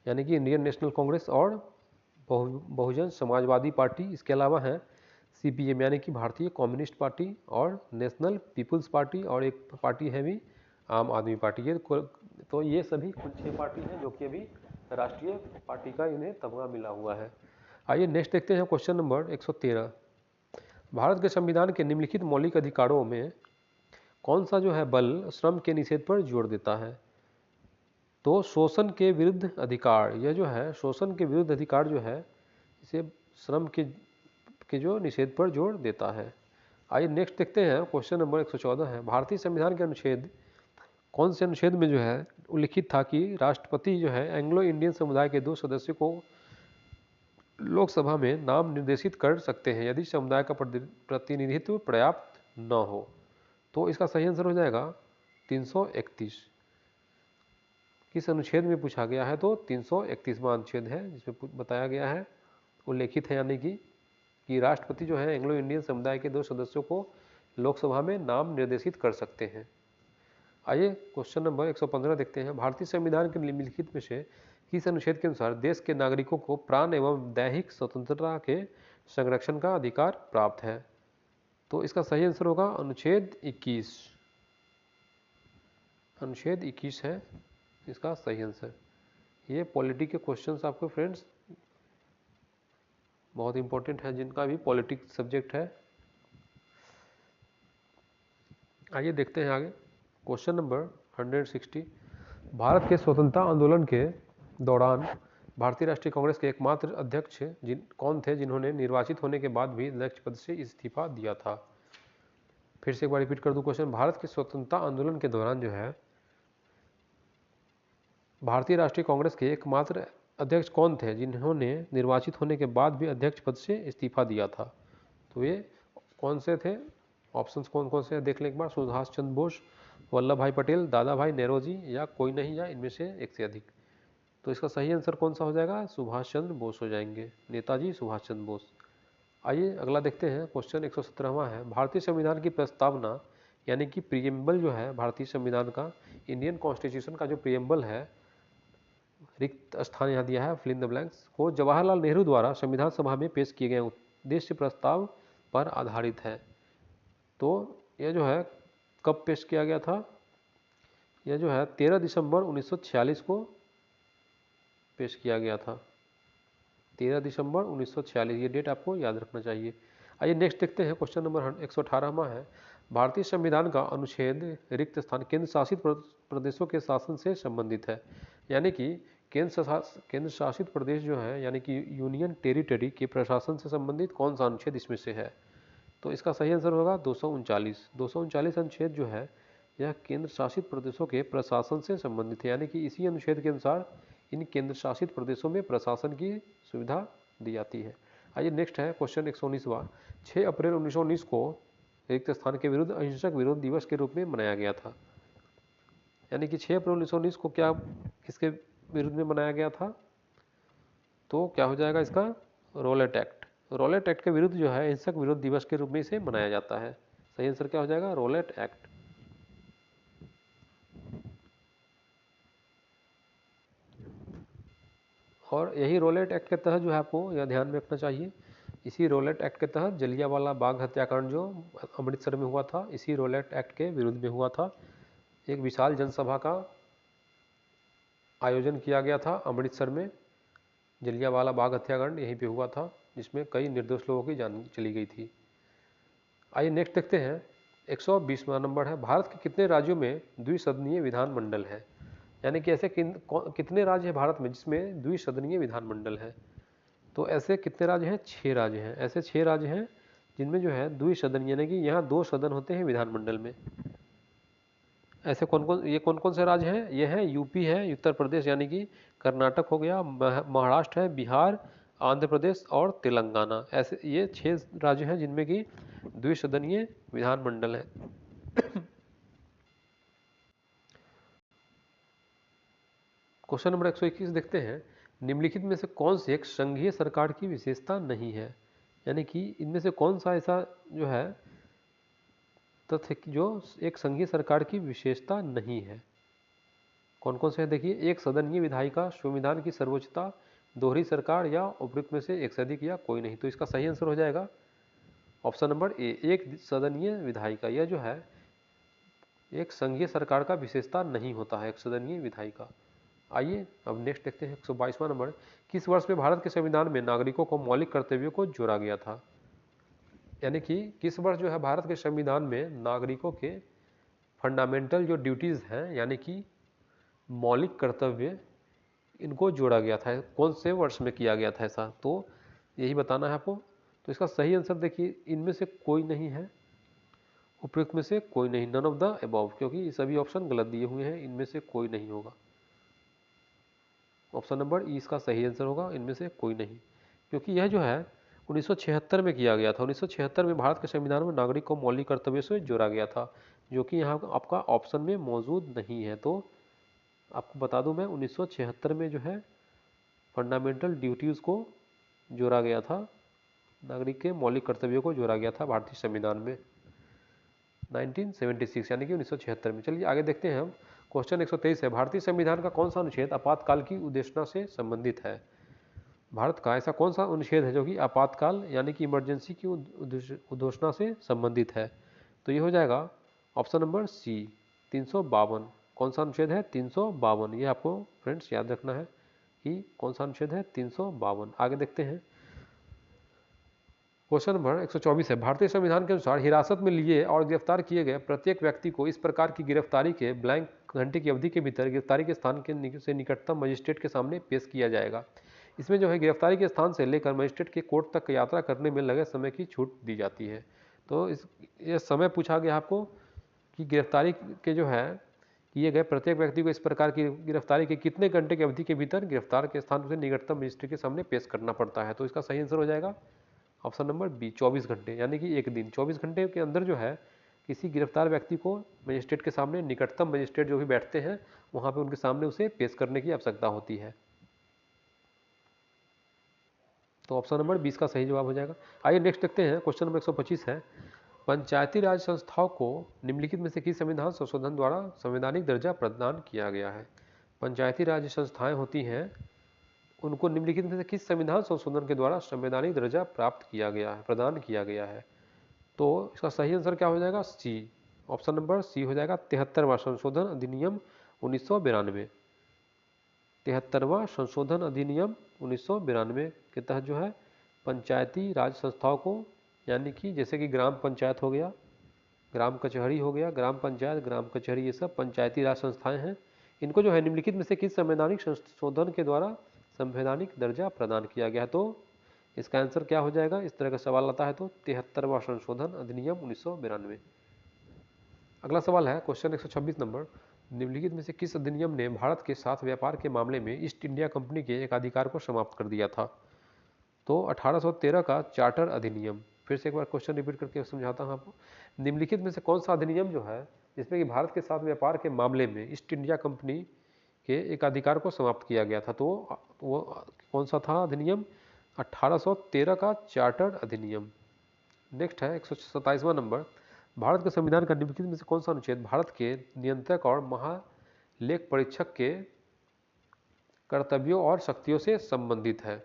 यानी कि इंडियन नेशनल कांग्रेस, और बहुजन समाजवादी पार्टी। इसके अलावा है सीपीएम यानी कि भारतीय कम्युनिस्ट पार्टी, और नेशनल पीपुल्स पार्टी, और एक पार्टी है भी आम आदमी पार्टी। तो ये सभी कुल 6 पार्टी हैं जो कि अभी राष्ट्रीय पार्टी का इन्हें तमगा मिला हुआ है। आइए नेक्स्ट देखते हैं क्वेश्चन नंबर 113, भारत के संविधान के निम्नलिखित मौलिक अधिकारों में कौन सा जो है बल श्रम के निषेध पर जोर देता है? तो शोषण के विरुद्ध अधिकार, यह जो है शोषण के विरुद्ध अधिकार जो है इसे श्रम के जो निषेध पर जोर देता है। आइए नेक्स्ट देखते हैं क्वेश्चन नंबर 114 है, भारतीय संविधान के अनुच्छेद कौन से अनुच्छेद में जो है उल्लिखित था कि राष्ट्रपति जो है एंग्लो इंडियन समुदाय के 2 सदस्यों को लोकसभा में नाम निर्देशित कर सकते हैं यदि समुदाय का प्रतिनिधित्व पर्याप्त न हो? तो इसका सही आंसर हो जाएगा 331। किस अनुच्छेद में पूछा गया है? तो 331वां अनुच्छेद है, जिसमें बताया गया है, उल्लेखित है यानी कि राष्ट्रपति जो है एंग्लो इंडियन समुदाय के 2 सदस्यों को लोकसभा में नाम निर्देशित कर सकते हैं। आइए क्वेश्चन नंबर 115 देखते हैं। भारतीय संविधान के निम्नलिखित में से किस अनुच्छेद के अनुसार देश के नागरिकों को प्राण एवं दैहिक स्वतंत्रता के संरक्षण का अधिकार प्राप्त है? तो इसका सही आंसर होगा अनुच्छेद 21। अनुच्छेद 21 है इसका सही आंसर। ये पॉलिटी के क्वेश्चंस आपको फ्रेंड्स बहुत इंपॉर्टेंट है, जिनका भी पॉलिटिक्स सब्जेक्ट है। आइए देखते हैं आगे क्वेश्चन नंबर 160। भारत के स्वतंत्रता आंदोलन के दौरान भारतीय राष्ट्रीय कांग्रेस के एकमात्र अध्यक्ष कौन थे जिन्होंने निर्वाचित होने के बाद भी अध्यक्ष पद से इस्तीफा दिया था? फिर से एक बार रिपीट कर दूं क्वेश्चन। भारत के स्वतंत्रता आंदोलन के दौरान जो है भारतीय राष्ट्रीय कांग्रेस के एकमात्र अध्यक्ष कौन थे जिन्होंने निर्वाचित होने के बाद भी अध्यक्ष पद से इस्तीफा दिया था? तो ये कौन से थे? ऑप्शंस कौन कौन से देख लें एक बार। सुभाष चंद्र बोस, वल्लभ भाई पटेल, दादा भाई नेहरूजी, या कोई नहीं, या इनमें से एक से अधिक। तो इसका सही आंसर कौन सा हो जाएगा? सुभाष चंद्र बोस हो जाएंगे, नेताजी सुभाष चंद्र बोस। आइए अगला देखते हैं क्वेश्चन 117वां है। भारतीय संविधान की प्रस्तावना यानी कि प्रियम्बल जो है भारतीय संविधान का, इंडियन कॉन्स्टिट्यूशन का जो प्रियम्बल है, रिक्त स्थान यहाँ दिया है, फिल इन द ब्लैंक्स, को जवाहरलाल नेहरू द्वारा संविधान सभा में पेश किए गए उद्देश्य प्रस्ताव पर आधारित है। तो यह जो है कब पेश किया गया था? यह जो है 13 दिसंबर 1946 को पेश किया गया था। 13 दिसंबर 1946, ये डेट आपको याद रखना चाहिए। आइए नेक्स्ट देखते हैं क्वेश्चन नंबर 118वां है। भारतीय संविधान का अनुच्छेद रिक्त स्थान केंद्र शासित प्रदेशों के शासन से संबंधित है, यानी कि केंद्र शासित प्रदेश जो है यानी कि यूनियन टेरिटरी के प्रशासन से संबंधित कौन सा अनुच्छेद इसमें से है? तो इसका सही आंसर होगा 239। 239 अनुच्छेद जो है यह केंद्र शासित प्रदेशों के प्रशासन से संबंधित है, यानी कि इसी अनुच्छेद के अनुसार इन केंद्र शासित प्रदेशों में प्रशासन की सुविधा दी जाती है। आइए नेक्स्ट है क्वेश्चन 119वां। 6 अप्रैल 1919 को रिक्त स्थान के विरुद्ध अहिंसक विरोध दिवस के रूप में मनाया गया था, यानी कि 6 अप्रैल 1919 को क्या किसके विरुद्ध में मनाया गया था? तो क्या हो जाएगा इसका? Rowlatt act. रॉलेट एक्ट के विरुद्ध जो है अहिंसक विरोध दिवस के रूप में इसे मनाया जाता है। सही आंसर क्या हो जाएगा? Rowlatt act. और यही रॉलेट एक्ट के तहत जो है आपको यह ध्यान में रखना चाहिए, इसी रॉलेट एक्ट के तहत जलियांवाला बाग हत्याकांड जो अमृतसर में हुआ था, इसी रॉलेट एक्ट के विरुद्ध में हुआ था। एक विशाल जनसभा का आयोजन किया गया था अमृतसर में, जलियांवाला बाग हत्याकांड यहीं पे हुआ था, जिसमें कई निर्दोष लोगों की जान चली गई थी। आइए नेक्स्ट देखते हैं 120वां नंबर है। भारत के कितने राज्यों में द्विसदनीय विधानमंडल है? यानी कि ऐसे कितने राज्य हैं भारत में जिसमें द्विसदनीय विधानमंडल है? तो ऐसे कितने राज्य हैं? 6 राज्य हैं। ऐसे 6 राज्य हैं जिनमें जो है द्विसदन यानी कि यहाँ 2 सदन होते हैं विधानमंडल में। ऐसे कौन कौन से राज्य हैं? ये हैं यूपी है, उत्तर प्रदेश यानी कि कर्नाटक हो गया, महाराष्ट्र है, बिहार, आंध्र प्रदेश और तेलंगाना। ऐसे ये 6 राज्य हैं जिनमें कि द्विसदनीय विधानमंडल है। क्वेश्चन नंबर 121 देखते हैं। निम्नलिखित में से कौन सी एक संघीय सरकार की विशेषता नहीं है? यानी कि इनमें से कौन सा ऐसा जो है तथ्य जो एक संघीय सरकार की विशेषता नहीं है? कौन कौन से है देखिए। एक सदनीय विधायिका, संविधान की सर्वोच्चता, दोहरी सरकार, या उपयुक्त में से एक से अधिक, या कोई नहीं। तो इसका सही आंसर हो जाएगा ऑप्शन नंबर ए, एक सदनीय विधायिका। यह जो है एक संघीय सरकार का विशेषता नहीं होता है, एक सदनीय विधायिका। आइए अब नेक्स्ट देखते हैं 122वां नंबर। किस वर्ष में भारत के संविधान में नागरिकों को मौलिक कर्तव्यों को जोड़ा गया था? यानी कि किस वर्ष जो है भारत के संविधान में नागरिकों के फंडामेंटल जो ड्यूटीज़ हैं यानी कि मौलिक कर्तव्य, इनको जोड़ा गया था? कौन से वर्ष में किया गया था ऐसा? तो यही बताना है आपको। तो इसका सही आंसर देखिए, इनमें से कोई नहीं है, उपयुक्त में से कोई नहीं, नन ऑफ द अबव, क्योंकि ये सभी ऑप्शन गलत दिए हुए हैं, इनमें से कोई नहीं होगा। ऑप्शन नंबर ई इसका सही आंसर होगा, इनमें से कोई नहीं, क्योंकि यह जो है 1976 में किया गया था। 1976 में भारत के संविधान में नागरिक को मौलिक कर्तव्यों से जोड़ा गया था। जो कि यहाँ आपका ऑप्शन में मौजूद नहीं है। तो आपको बता दूं मैं 1976 में जो है फंडामेंटल ड्यूटीज़ को जोड़ा गया था, नागरिक के मौलिक कर्तव्यों को जोड़ा गया था भारतीय संविधान में 1976 यानी कि 1976 में। चलिए आगे देखते हैं हम। क्वेश्चन 123 है, भारतीय संविधान का कौन सा अनुच्छेद आपातकाल की उद्देश्यता से संबंधित है? भारत का ऐसा कौन सा अनुच्छेद है जो कि आपातकाल यानी कि इमरजेंसी की उद्घोषणा से संबंधित है? तो ये हो जाएगा ऑप्शन नंबर सी 352। कौन सा अनुच्छेद है? 352। ये आपको फ्रेंड्स याद रखना है कि कौन सा अनुच्छेद है? 352। आगे देखते हैं। क्वेश्चन नंबर 124 है, भारतीय संविधान के अनुसार हिरासत में लिए और गिरफ्तार किए गए प्रत्येक व्यक्ति को इस प्रकार की गिरफ्तारी के ब्लैंक घंटे की अवधि के भीतर गिरफ्तारी के स्थान के से निकटतम मजिस्ट्रेट के सामने पेश किया जाएगा। इसमें जो है गिरफ्तारी के स्थान से लेकर मजिस्ट्रेट के कोर्ट तक यात्रा करने में लगे समय की छूट दी जाती है। तो ये समय पूछा गया आपको कि गिरफ्तारी के जो है किए गए प्रत्येक व्यक्ति को इस प्रकार की गिरफ्तारी के कितने घंटे की अवधि के भीतर गिरफ्तार के स्थान से निकटतम मजिस्ट्रेट के सामने पेश करना पड़ता है। तो इसका सही आंसर हो जाएगा ऑप्शन नंबर बी 24 घंटे, यानी कि एक दिन। 24 घंटे के अंदर जो है किसी गिरफ्तार व्यक्ति को मजिस्ट्रेट के सामने निकटतम मजिस्ट्रेट जो भी बैठते हैं वहां पे उनके सामने उसे पेश करने की आवश्यकता होती है। तो ऑप्शन नंबर 20 का सही जवाब हो जाएगा। आइए नेक्स्ट देखते हैं। क्वेश्चन नंबर 125 है, पंचायती राज संस्थाओं को निम्नलिखित में से किस संविधान संशोधन द्वारा संवैधानिक दर्जा प्रदान किया गया है? पंचायती राज संस्थाएं होती हैं उनको निम्नलिखित में से किस संविधान संशोधन के द्वारा संवैधानिक दर्जा प्राप्त किया गया है, प्रदान किया गया है? तो इसका सही आंसर क्या हो जाएगा? सी, ऑप्शन नंबर सी हो जाएगा 73वां संशोधन अधिनियम 1992। 73वां संशोधन अधिनियम 1992 के तहत जो है पंचायती राज संस्थाओं को, यानी कि जैसे कि ग्राम पंचायत हो गया, ग्राम कचहरी हो गया, ग्राम पंचायत, ग्राम कचहरी, ये सब पंचायती राज संस्थाएं हैं। इनको जो है निम्नलिखित में से किस संवैधानिक संशोधन के द्वारा संवैधानिक दर्जा प्रदान किया गया है? तो इसका आंसर क्या हो जाएगा? इस तरह का सवाल आता है तो 73वां संशोधन अधिनियम 1992। अगला सवाल है क्वेश्चन 126 नंबर, निम्नलिखित में से किस अधिनियम ने भारत के साथ व्यापार के मामले में ईस्ट इंडिया कंपनी के एकाधिकार को समाप्त कर दिया था? तो 1813 का चार्टर अधिनियम। फिर से एक बार क्वेश्चन रिपीट करके समझाता हूँ आपको। निम्नलिखित में से कौन सा अधिनियम जो है जिसमें कि भारत के साथ व्यापार के मामले में ईस्ट इंडिया कंपनी के एकाधिकार को समाप्त किया गया था? तो वो कौन सा था अधिनियम? 1813 का चार्टर अधिनियम। नेक्स्ट है 127वां नंबर, भारत के संविधान का निम्नलिखित में से कौन सा अनुच्छेद भारत के नियंत्रक और महालेख परीक्षक के कर्तव्यों और शक्तियों से संबंधित है?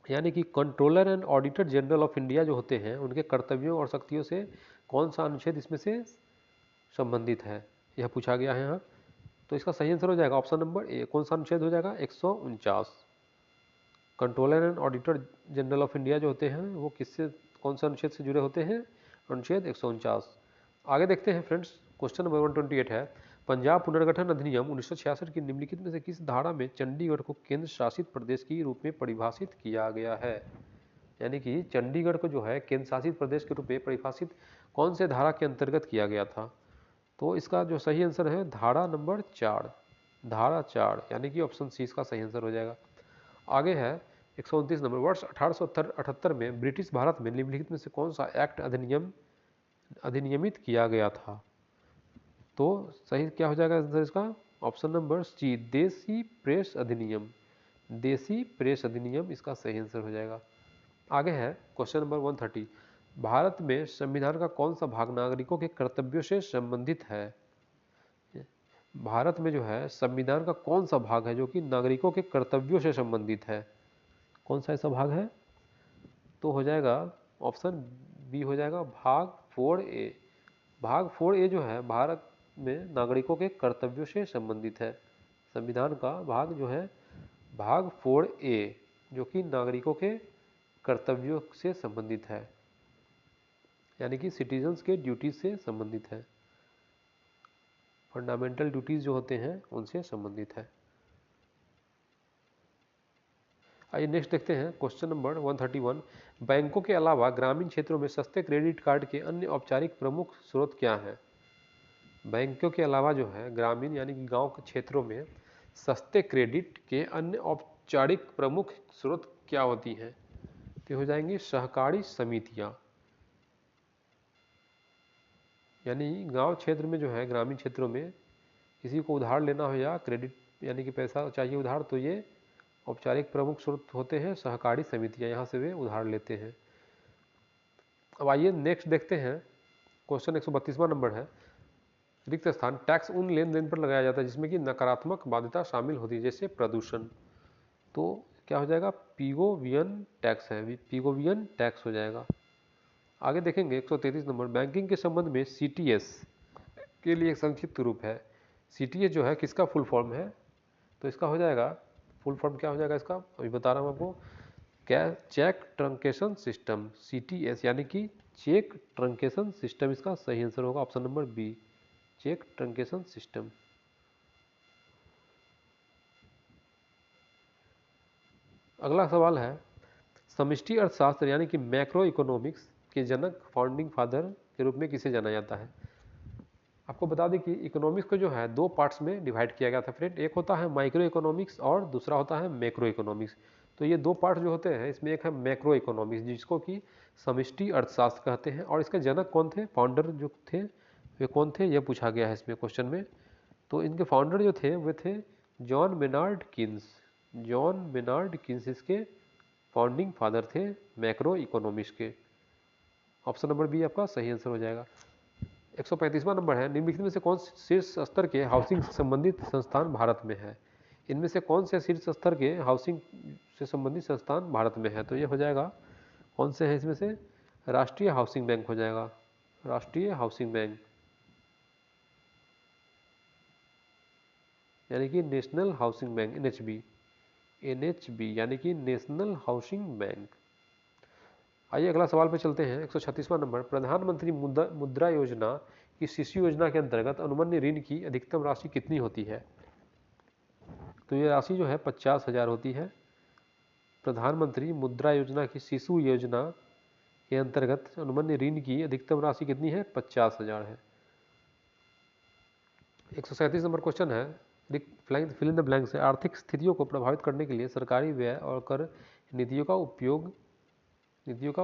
यानी कि controller and auditor general of India जो होते हैं उनके कर्तव्यों और शक्तियों से कौन सा अनुच्छेद इसमें से संबंधित है, यह पूछा गया है यहाँ। तो इसका सही आंसर हो जाएगा ऑप्शन नंबर ए। कौन सा अनुच्छेद हो जाएगा? 149। Controller and auditor general of India जो होते हैं वो किससे, कौन सा अनुच्छेद से जुड़े होते हैं? अनुच्छेद 149। आगे देखते हैं फ्रेंड्स। क्वेश्चन नंबर 128 है, पंजाब पुनर्गठन अधिनियम 1966 की निम्नलिखित में से किस धारा में चंडीगढ़ को केंद्र शासित प्रदेश के रूप में परिभाषित किया गया है? यानी कि चंडीगढ़ को जो है केंद्र शासित प्रदेश के रूप में परिभाषित कौन से धारा के अंतर्गत किया गया था? तो इसका जो सही आंसर है धारा नंबर 4, धारा 4, यानी कि ऑप्शन सी इसका सही आंसर हो जाएगा। आगे है 129 नंबर, वर्ष 1878 में ब्रिटिश भारत में निम्नलिखित में से कौन सा एक्ट अधिनियमित किया गया था? तो सही क्या हो जाएगा आंसर इसका? ऑप्शन नंबर सी, देसी प्रेस अधिनियम। देसी प्रेस अधिनियम इसका सही आंसर हो जाएगा। आगे है क्वेश्चन नंबर 130, भारत में संविधान का कौन सा भाग नागरिकों के कर्तव्यों से संबंधित है? भारत में जो है संविधान का कौन सा भाग है जो कि नागरिकों के कर्तव्यों से संबंधित है? कौन सा ऐसा भाग है? तो हो जाएगा ऑप्शन बी हो जाएगा भाग 4A। भाग 4A जो है भारत में नागरिकों के कर्तव्यों से संबंधित है। संविधान का भाग जो है भाग 4A जो कि नागरिकों के कर्तव्यों से संबंधित है, यानी कि सिटीजन्स के ड्यूटीज से संबंधित है, फंडामेंटल ड्यूटीज जो होते हैं उनसे संबंधित है। आइए नेक्स्ट देखते हैं क्वेश्चन नंबर 131, बैंकों के अलावा ग्रामीण क्षेत्रों में सस्ते क्रेडिट कार्ड के अन्य औपचारिक प्रमुख स्रोत क्या हैं? बैंकों के अलावा जो है ग्रामीण यानी कि गांव के क्षेत्रों में सस्ते क्रेडिट के अन्य औपचारिक प्रमुख स्रोत क्या होती हैं? तो हो जाएंगी सहकारी समितियां। यानी गांव क्षेत्र में जो है, ग्रामीण क्षेत्रों में किसी को उधार लेना हो या क्रेडिट यानी कि पैसा चाहिए उधार, तो ये औपचारिक प्रमुख स्रोत होते हैं सहकारी समितियां, यहाँ से वे उधार लेते हैं। अब आइए नेक्स्ट देखते हैं, क्वेश्चन 132वां नंबर है, रिक्त स्थान टैक्स उन लेन देन पर लगाया जाता है जिसमें कि नकारात्मक बाध्यता शामिल होती है, जैसे प्रदूषण। तो क्या हो जाएगा, पिगोवियन टैक्स है, पिगोवियन टैक्स हो जाएगा। आगे देखेंगे 133 नंबर, बैंकिंग के संबंध में सीटीएस के लिए एक संक्षिप्त रूप है। सीटीएस जो है किसका फुल फॉर्म है, तो इसका हो जाएगा, फुल फॉर्म क्या हो जाएगा इसका, अभी बता रहा हूँ आपको, क्या, चेक ट्रंकेशन सिस्टम, सीटीएस यानी कि चेक ट्रंकेशन सिस्टम, इसका सही आंसर होगा option number B, check truncation system. अगला सवाल है, समष्टि अर्थशास्त्र यानी कि मैक्रो इकोनॉमिक्स के जनक, फाउंडिंग फादर के रूप में किसे जाना जाता है। आपको बता दें कि इकोनॉमिक्स को जो है दो पार्ट्स में डिवाइड किया गया था फ्रेंड, एक होता है माइक्रो इकोनॉमिक्स और दूसरा होता है मैक्रो इकोनॉमिक्स। तो ये दो पार्ट जो होते हैं, इसमें एक है मैक्रो इकोनॉमिक्स जिसको कि समष्टि अर्थशास्त्र कहते हैं, और इसके जनक कौन थे, फाउंडर जो थे वे कौन थे, यह पूछा गया है इसमें क्वेश्चन में। तो इनके फाउंडर जो थे वे थे John Maynard Keynes, John Maynard Keynes इसके फाउंडिंग फादर थे मैक्रो इकोनॉमिक्स के। ऑप्शन नंबर बी आपका सही आंसर हो जाएगा। 135वां नंबर है, निम्नलिखित में से कौन शीर्ष स्तर के हाउसिंग से संबंधित संस्थान भारत में है। इनमें से कौन से शीर्ष स्तर के हाउसिंग से संबंधित संस्थान भारत में है, तो ये हो जाएगा, कौन से है इसमें से, राष्ट्रीय हाउसिंग बैंक हो जाएगा, राष्ट्रीय हाउसिंग बैंक यानी कि national housing bank, NHB, NHB यानी कि नेशनल हाउसिंग बैंक। आइए अगला सवाल पे चलते हैं, 136वां नंबर, प्रधानमंत्री मुद्रा योजना की शिशु योजना के अंतर्गत अनुमन्य ऋण की अधिकतम राशि कितनी होती है। तो ये राशि जो है 50,000 होती है। प्रधानमंत्री मुद्रा योजना की शिशु योजना के अंतर्गत अनुमन्य ऋण की अधिकतम राशि कितनी है, 50,000 है। 137 नंबर क्वेश्चन है, फिल इन द ब्लैंक से, आर्थिक स्थितियों को प्रभावित करने के लिए सरकारी व्यय और कर नीतियों का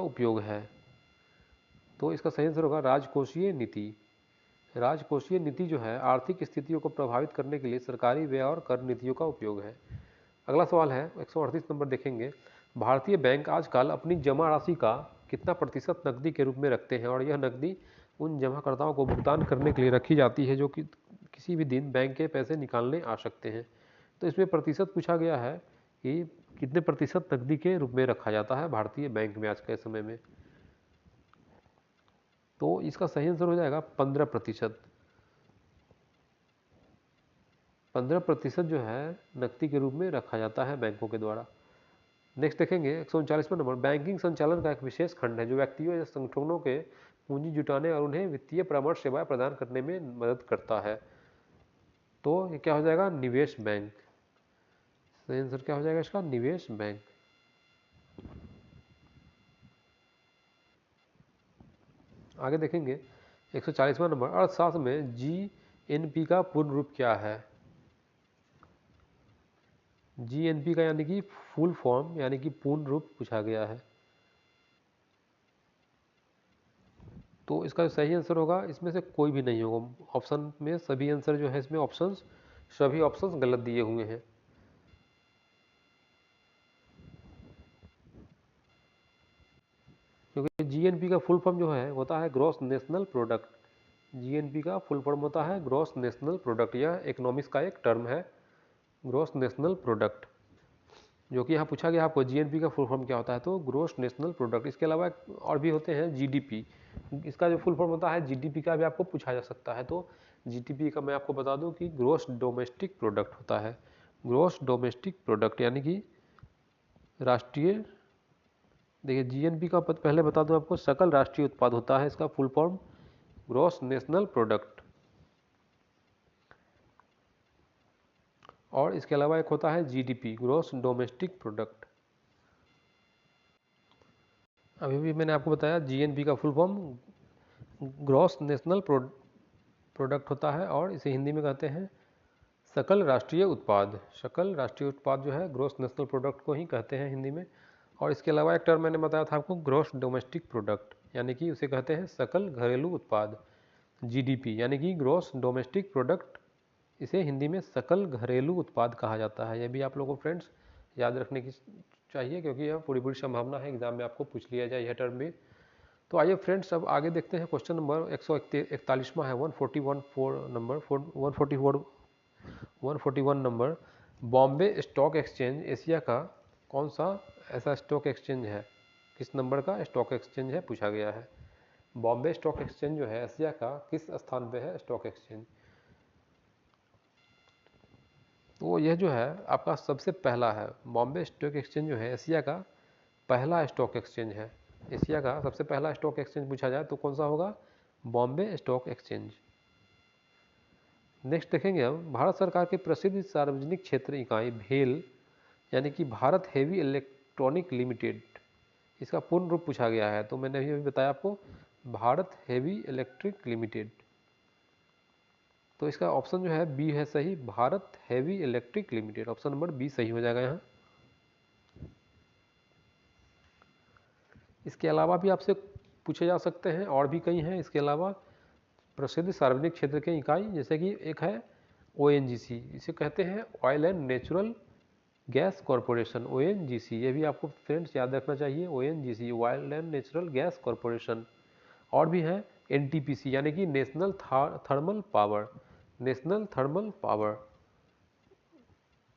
उपयोग है। तो इसका सही आंसर होगा राजकोषीय नीति। राजकोषीय नीति जो है आर्थिक स्थितियों को प्रभावित करने के लिए सरकारी व्यय और कर नीतियों का उपयोग है। अगला सवाल है 138 नंबर देखेंगे, भारतीय बैंक आजकल अपनी जमा राशि का कितना प्रतिशत नकदी के रूप में रखते हैं, और यह नकदी उन जमाकर्ताओं को भुगतान करने के लिए रखी जाती है जो कि किसी भी दिन बैंक के पैसे निकालने आ सकते हैं। तो इसमें प्रतिशत पूछा गया है कि कितने प्रतिशत नकदी के रूप में रखा जाता है भारतीय बैंक में आज के समय में। तो इसका सही आंसर हो जाएगा 15%। 15% जो है नकदी के रूप में रखा जाता है बैंकों के द्वारा। नेक्स्ट देखेंगे 139वां नंबर, बैंकिंग संचालन का एक विशेष खंड है जो व्यक्तियों या संगठनों के पूंजी जुटाने और उन्हें वित्तीय परामर्श सेवाएं प्रदान करने में मदद करता है। तो ये क्या हो जाएगा, निवेश बैंक। सही आंसर क्या हो जाएगा इसका, निवेश बैंक। आगे देखेंगे 140वां नंबर, अर्थशास्त्र में जीएनपी का पूर्ण रूप क्या है। जीएनपी का यानी कि फुल फॉर्म यानी कि पूर्ण रूप पूछा गया है। तो इसका जो सही आंसर होगा इसमें से कोई भी नहीं होगा, ऑप्शन में सभी आंसर जो है इसमें सभी ऑप्शंस गलत दिए हुए हैं। क्योंकि जीएनपी का फुल फॉर्म जो है होता है ग्रॉस नेशनल प्रोडक्ट। जीएनपी का फुल फॉर्म होता है ग्रॉस नेशनल प्रोडक्ट, यह इकोनॉमिक्स का एक टर्म है, ग्रॉस नेशनल प्रोडक्ट, जो कि यहाँ पूछा गया आपको जीएनपी का फुल फॉर्म क्या होता है, तो ग्रॉस नेशनल प्रोडक्ट। इसके अलावा और भी होते हैं जीडीपी, इसका जो फुल फॉर्म होता है जीडीपी का भी आपको पूछा जा सकता है। तो जीडीपी का मैं आपको बता दूं कि ग्रॉस डोमेस्टिक प्रोडक्ट होता है, ग्रॉस डोमेस्टिक प्रोडक्ट यानी कि राष्ट्रीय, देखिए जीएनपी का पहले बता दूं आपको, सकल राष्ट्रीय उत्पाद होता है इसका full form, gross national product. और इसके अलावा एक होता है जीडीपी, ग्रॉस डोमेस्टिक प्रोडक्ट। अभी भी मैंने आपको बताया जीएनपी का full form gross national product होता है, और इसे हिंदी में कहते हैं सकल राष्ट्रीय उत्पाद। सकल राष्ट्रीय उत्पाद जो है ग्रॉस नेशनल प्रोडक्ट को ही कहते हैं हिंदी में। और इसके अलावा एक टर्म मैंने बताया था आपको, ग्रॉस डोमेस्टिक प्रोडक्ट, यानी कि उसे कहते हैं सकल घरेलू उत्पाद। जीडीपी यानी कि ग्रॉस डोमेस्टिक प्रोडक्ट, इसे हिंदी में सकल घरेलू उत्पाद कहा जाता है। यह भी आप लोगों को फ्रेंड्स याद रखने की चाहिए, क्योंकि यह पूरी पूरी संभावना है एग्जाम में आपको पूछ लिया जाए यह टर्म भी। तो आइए फ्रेंड्स अब आगे देखते हैं। क्वेश्चन नंबर 141वां है, 141 number. Bombay stock exchange Asia का कौन सा ऐसा स्टॉक एक्सचेंज है, किस नंबर का स्टॉक एक्सचेंज है, पूछा गया है। बॉम्बे स्टॉक एक्सचेंज जो है एशिया का किस स्थान पे है स्टॉक एक्सचेंज। तो यह जो है आपका सबसे पहला है। बॉम्बे स्टॉक एक्सचेंज जो है एशिया का पहला स्टॉक एक्सचेंज है। एशिया का सबसे पहला स्टॉक एक्सचेंज पूछा जाए तो कौन सा होगा, बॉम्बे स्टॉक एक्सचेंज। नेक्स्ट देखेंगे हम, भारत सरकार की प्रसिद्ध सार्वजनिक क्षेत्र इकाई भेल यानी कि भारत हेवी इलेक्ट्रॉनिक लिमिटेड, इसका पूर्ण रूप पूछा गया है। तो मैंने अभी बताया आपको, भारत हेवी इलेक्ट्रिक लिमिटेड। तो इसका ऑप्शन जो है बी है सही, Bharat heavy electric limited. Option number B सही हो जाएगा यहाँ। इसके अलावा भी आपसे पूछे जा सकते हैं, और भी कई हैं इसके अलावा प्रसिद्ध सार्वजनिक क्षेत्र के इकाई, जैसे कि एक है ओएनजीसी, इसे कहते हैं oil and natural gas corporation, ONGC. ये भी आपको फ्रेंड्स याद रखना चाहिए, ONGC oil and natural gas corporation. और भी है एनटीपीसी यानी कि national thermal power, national thermal power.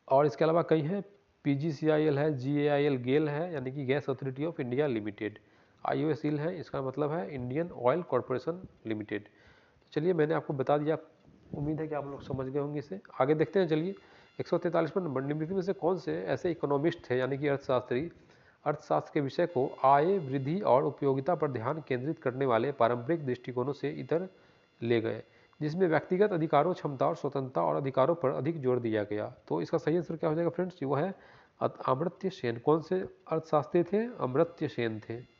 और इसके अलावा कई हैं, पीजीसीआईएल है, जीएआईएल गेल है यानी कि gas authority of India limited, IOSL है, इसका मतलब है इंडियन ऑयल कॉरपोरेशन लिमिटेड। चलिए मैंने आपको बता दिया, उम्मीद है कि आप लोग समझ गए होंगे इसे। आगे देखते हैं। चलिए 143वां नंबर, निम्नलिखित में से कौन से ऐसे इकोनॉमिस्ट थे यानी कि अर्थशास्त्री अर्थशास्त्र के विषय को आय वृद्धि और उपयोगिता पर ध्यान केंद्रित करने वाले पारंपरिक दृष्टिकोणों से इतर ले गए, जिसमें व्यक्तिगत अधिकारों, क्षमता और स्वतंत्रता और अधिकारों पर अधिक जोर दिया गया। तो इसका सही आंसर क्या हो जाएगा फ्रेंड्स, वो है अमर्त्य सेन। कौन से अर्थशास्त्री थे, अमर्त्य सेन थे।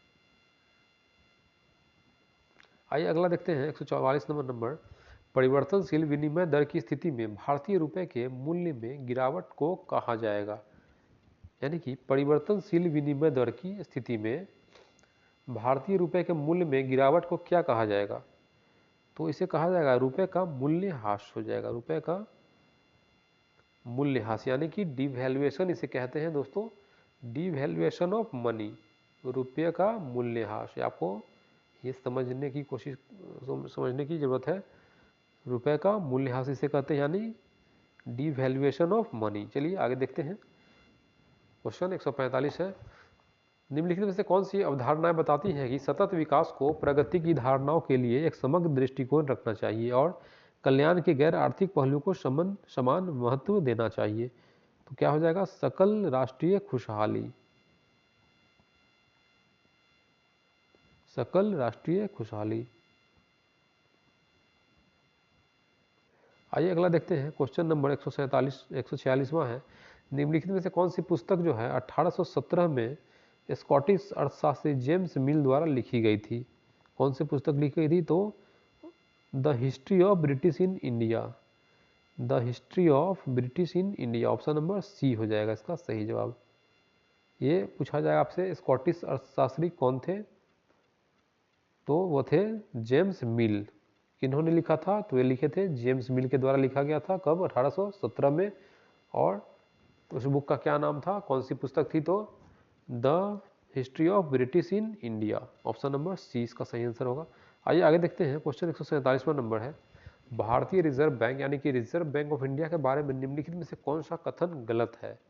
आइए अगला देखते हैं 144 नंबर। परिवर्तनशील विनिमय दर की स्थिति में भारतीय रुपए के मूल्य में गिरावट को कहा जाएगा। यानी कि परिवर्तनशील विनिमय दर की स्थिति में भारतीय रुपए के मूल्य में गिरावट को क्या कहा जाएगा। तो इसे कहा जाएगा रुपए का मूल्यह्रास हो जाएगा, रुपए का मूल्यह्रास यानी कि डिवैल्यूएशन इसे कहते हैं दोस्तों, डिवैल्यूएशन ऑफ मनी, रुपये का मूल्यह्रास। आपको ये समझने की ज़रूरत है, रुपए का मूल्यह्रास इसे कहते हैं यानी डिवैल्यूएशन ऑफ मनी। चलिए आगे देखते हैं। क्वेश्चन 145 है, निम्नलिखित में से कौन सी अवधारणाएं बताती हैं कि सतत विकास को प्रगति की धारणाओं के लिए एक समग्र दृष्टिकोण रखना चाहिए और कल्याण के गैर आर्थिक पहलू को समान महत्व देना चाहिए। तो क्या हो जाएगा, सकल राष्ट्रीय खुशहाली, सकल राष्ट्रीय खुशहाली। आइए अगला देखते हैं। क्वेश्चन नंबर 146वां है, निम्नलिखित में से कौन सी पुस्तक जो है 1817 में स्कॉटिश अर्थशास्त्री जेम्स मिल द्वारा लिखी गई थी। कौन सी पुस्तक लिखी गई थी, तो the history of British in India, the history of British in India. Option number C हो जाएगा इसका सही जवाब। ये पूछा जाएगा आपसे, स्कॉटिश अर्थशास्त्री कौन थे, तो वो थे जेम्स मिल। किन्होंने लिखा था, तो ये लिखे थे जेम्स मिल के द्वारा लिखा गया था। कब, 1817 में। और उस बुक का क्या नाम था, कौन सी पुस्तक थी, तो the history of British in India. Option number C इसका सही आंसर होगा। आइए आगे देखते हैं। क्वेश्चन 147वां नंबर है, भारतीय रिजर्व बैंक यानी कि रिजर्व बैंक ऑफ इंडिया के बारे में निम्नलिखित में से कौन सा कथन गलत है।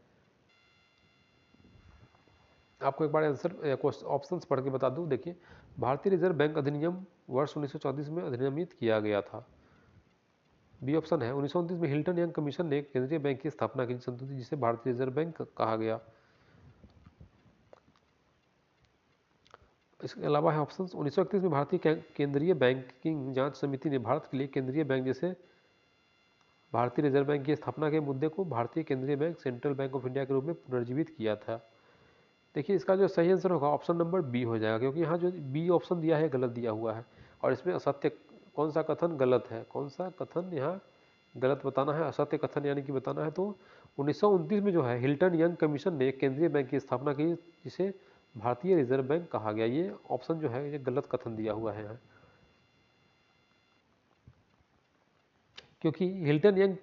आपको एक बार आंसर ऑप्शंस पढ़ के बता दूं। देखिए, भारतीय रिजर्व बैंक अधिनियम वर्ष 1934 में अधिनियमित किया गया था। बी ऑप्शन है, 1929 में हिल्टन यंग कमीशन ने केंद्रीय बैंक की स्थापना की संतुति जिसे भारतीय रिजर्व बैंक कहा गया। इसके अलावा है ऑप्शन 1931 में भारतीय केंद्रीय बैंकिंग जांच समिति ने भारत के लिए केंद्रीय बैंक जैसे भारतीय रिजर्व बैंक की स्थापना के मुद्दे को भारतीय केंद्रीय bank, central bank of India के रूप में पुनर्जीवित किया था। देखिए, इसका जो सही आंसर होगा ऑप्शन नंबर बी हो जाएगा, क्योंकि यहाँ जो बी ऑप्शन दिया है गलत दिया हुआ है और इसमें असत्य कौन सा कथन गलत है, कौन सा कथन यहाँ गलत बताना है, असत्य कथन यानी कि बताना है। तो 1929 में जो है हिल्टन यंग कमीशन ने केंद्रीय बैंक की स्थापना की जिसे भारतीय रिजर्व बैंक कहा गया। ये ऑप्शन जो है ये गलत कथन दिया हुआ है यहाँ। क्योंकि हिल्टन यंग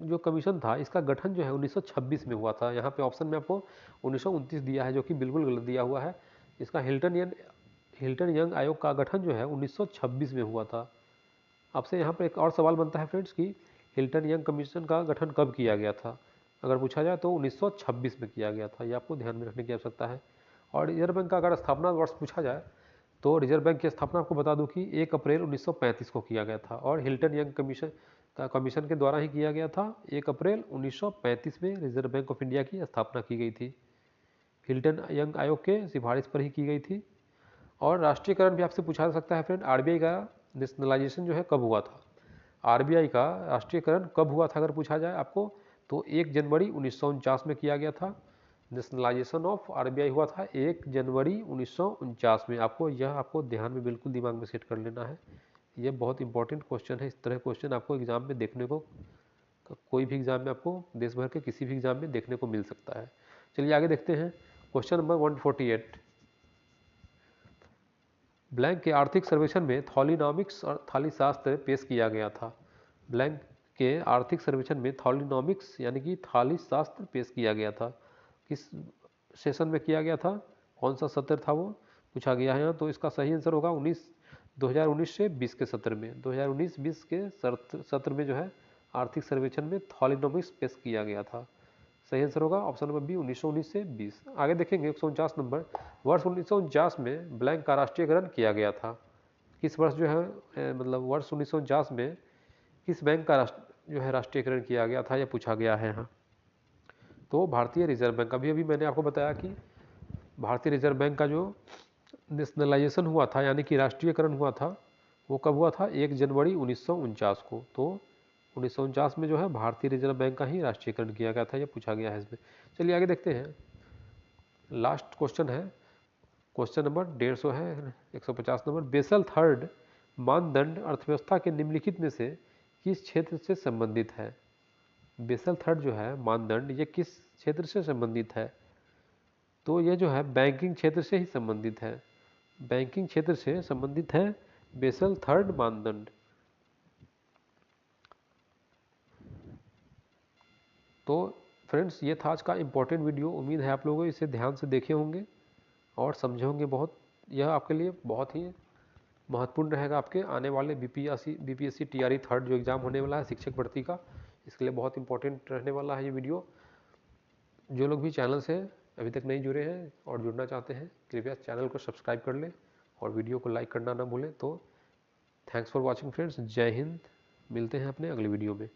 जो कमीशन था इसका गठन जो है 1926 में हुआ था। यहाँ पे ऑप्शन में आपको 1929 दिया है जो कि बिल्कुल गलत दिया हुआ है। इसका हिल्टन यंग आयोग का गठन जो है 1926 में हुआ था। आपसे यहाँ पर एक और सवाल बनता है फ्रेंड्स कि हिल्टन यंग कमीशन का गठन कब किया गया था। अगर पूछा जाए तो 1926 में किया गया था, ये आपको ध्यान में रखने की आवश्यकता है। और रिजर्व बैंक का अगर स्थापना वर्ष पूछा जाए तो रिजर्व बैंक की स्थापना आपको बता दूं कि 1 अप्रैल 1935 को किया गया था और हिल्टन यंग कमीशन के द्वारा ही किया गया था। 1 अप्रैल 1935 में रिजर्व बैंक ऑफ इंडिया की स्थापना की गई थी, हिल्टन यंग आयोग के सिफारिश पर ही की गई थी। और राष्ट्रीयकरण भी आपसे पूछा जा सकता है फ्रेंड, आरबीआई का नेशनलाइजेशन जो है कब हुआ था। आरबीआई का राष्ट्रीयकरण कब हुआ था अगर पूछा जाए आपको तो 1 जनवरी 1949 में किया गया था। नेशनलाइजेशन ऑफ आरबीआई हुआ था 1 जनवरी 1949 में। आपको ध्यान में बिल्कुल दिमाग में सेट कर लेना है, ये बहुत इंपॉर्टेंट क्वेश्चन है। इस तरह क्वेश्चन आपको एग्जाम में देखने को, कोई भी एग्जाम में आपको देश भर के किसी भी एग्जाम में देखने को मिल सकता है। चलिए आगे देखते हैं क्वेश्चन नंबर 148। ब्लैंक के आर्थिक सर्वेक्षण में थॉलिनॉमिक्स और थालीशास्त्र पेश किया गया था। ब्लैंक के आर्थिक सर्वेक्षण में थॉलिनॉमिक्स यानी कि थालीशास्त्र पेश किया गया था। किस सेशन में किया गया था, कौन सा सत्र था वो पूछा गया है। तो इसका सही आंसर होगा 2019 से 20 के सत्र में, 2019-20 के सत्र में जो है आर्थिक सर्वेक्षण में थॉलिनॉमिक्स पेश किया गया था। सही आंसर होगा ऑप्शन नंबर बी 1919 से 20। आगे देखेंगे 149 नंबर, वर्ष 1949 में ब्लैंक का राष्ट्रीयकरण किया गया था। किस वर्ष जो है मतलब वर्ष 1949 में किस बैंक का जो है राष्ट्रीयकरण किया गया था, यह पूछा गया है यहाँ। तो भारतीय रिजर्व बैंक, अभी मैंने आपको बताया कि भारतीय रिजर्व बैंक का जो नेशनलाइजेशन हुआ था यानी कि राष्ट्रीयकरण हुआ था वो कब हुआ था, 1 जनवरी 1949 को। तो 1949 में जो है भारतीय रिजर्व बैंक का ही राष्ट्रीयकरण किया गया था, ये पूछा गया है इसमें। चलिए आगे देखते हैं, लास्ट क्वेश्चन है, क्वेश्चन नंबर 150 है, 150 नंबर। बेसल थर्ड मानदंड अर्थव्यवस्था के निम्नलिखित में से किस क्षेत्र से संबंधित है। बेसल थर्ड जो है मानदंड ये किस क्षेत्र से संबंधित है, तो ये जो है बैंकिंग क्षेत्र से ही संबंधित है, बैंकिंग क्षेत्र से संबंधित है बेसल थर्ड मानदंड। तो फ्रेंड्स ये था आज का इम्पोर्टेंट वीडियो, उम्मीद है आप लोगों इसे ध्यान से देखे होंगे और समझे होंगे बहुत। यह आपके लिए बहुत ही महत्वपूर्ण रहेगा आपके आने वाले बीपीएससी टीआरई थर्ड जो एग्ज़ाम होने वाला है शिक्षक भर्ती का, इसके लिए बहुत इंपॉर्टेंट रहने वाला है ये वीडियो। जो लोग भी चैनल से अभी तक नहीं जुड़े हैं और जुड़ना चाहते हैं कृपया चैनल को सब्सक्राइब कर लें और वीडियो को लाइक करना ना भूलें। तो थैंक्स फॉर वॉचिंग फ्रेंड्स, जय हिंद, मिलते हैं अपने अगले वीडियो में।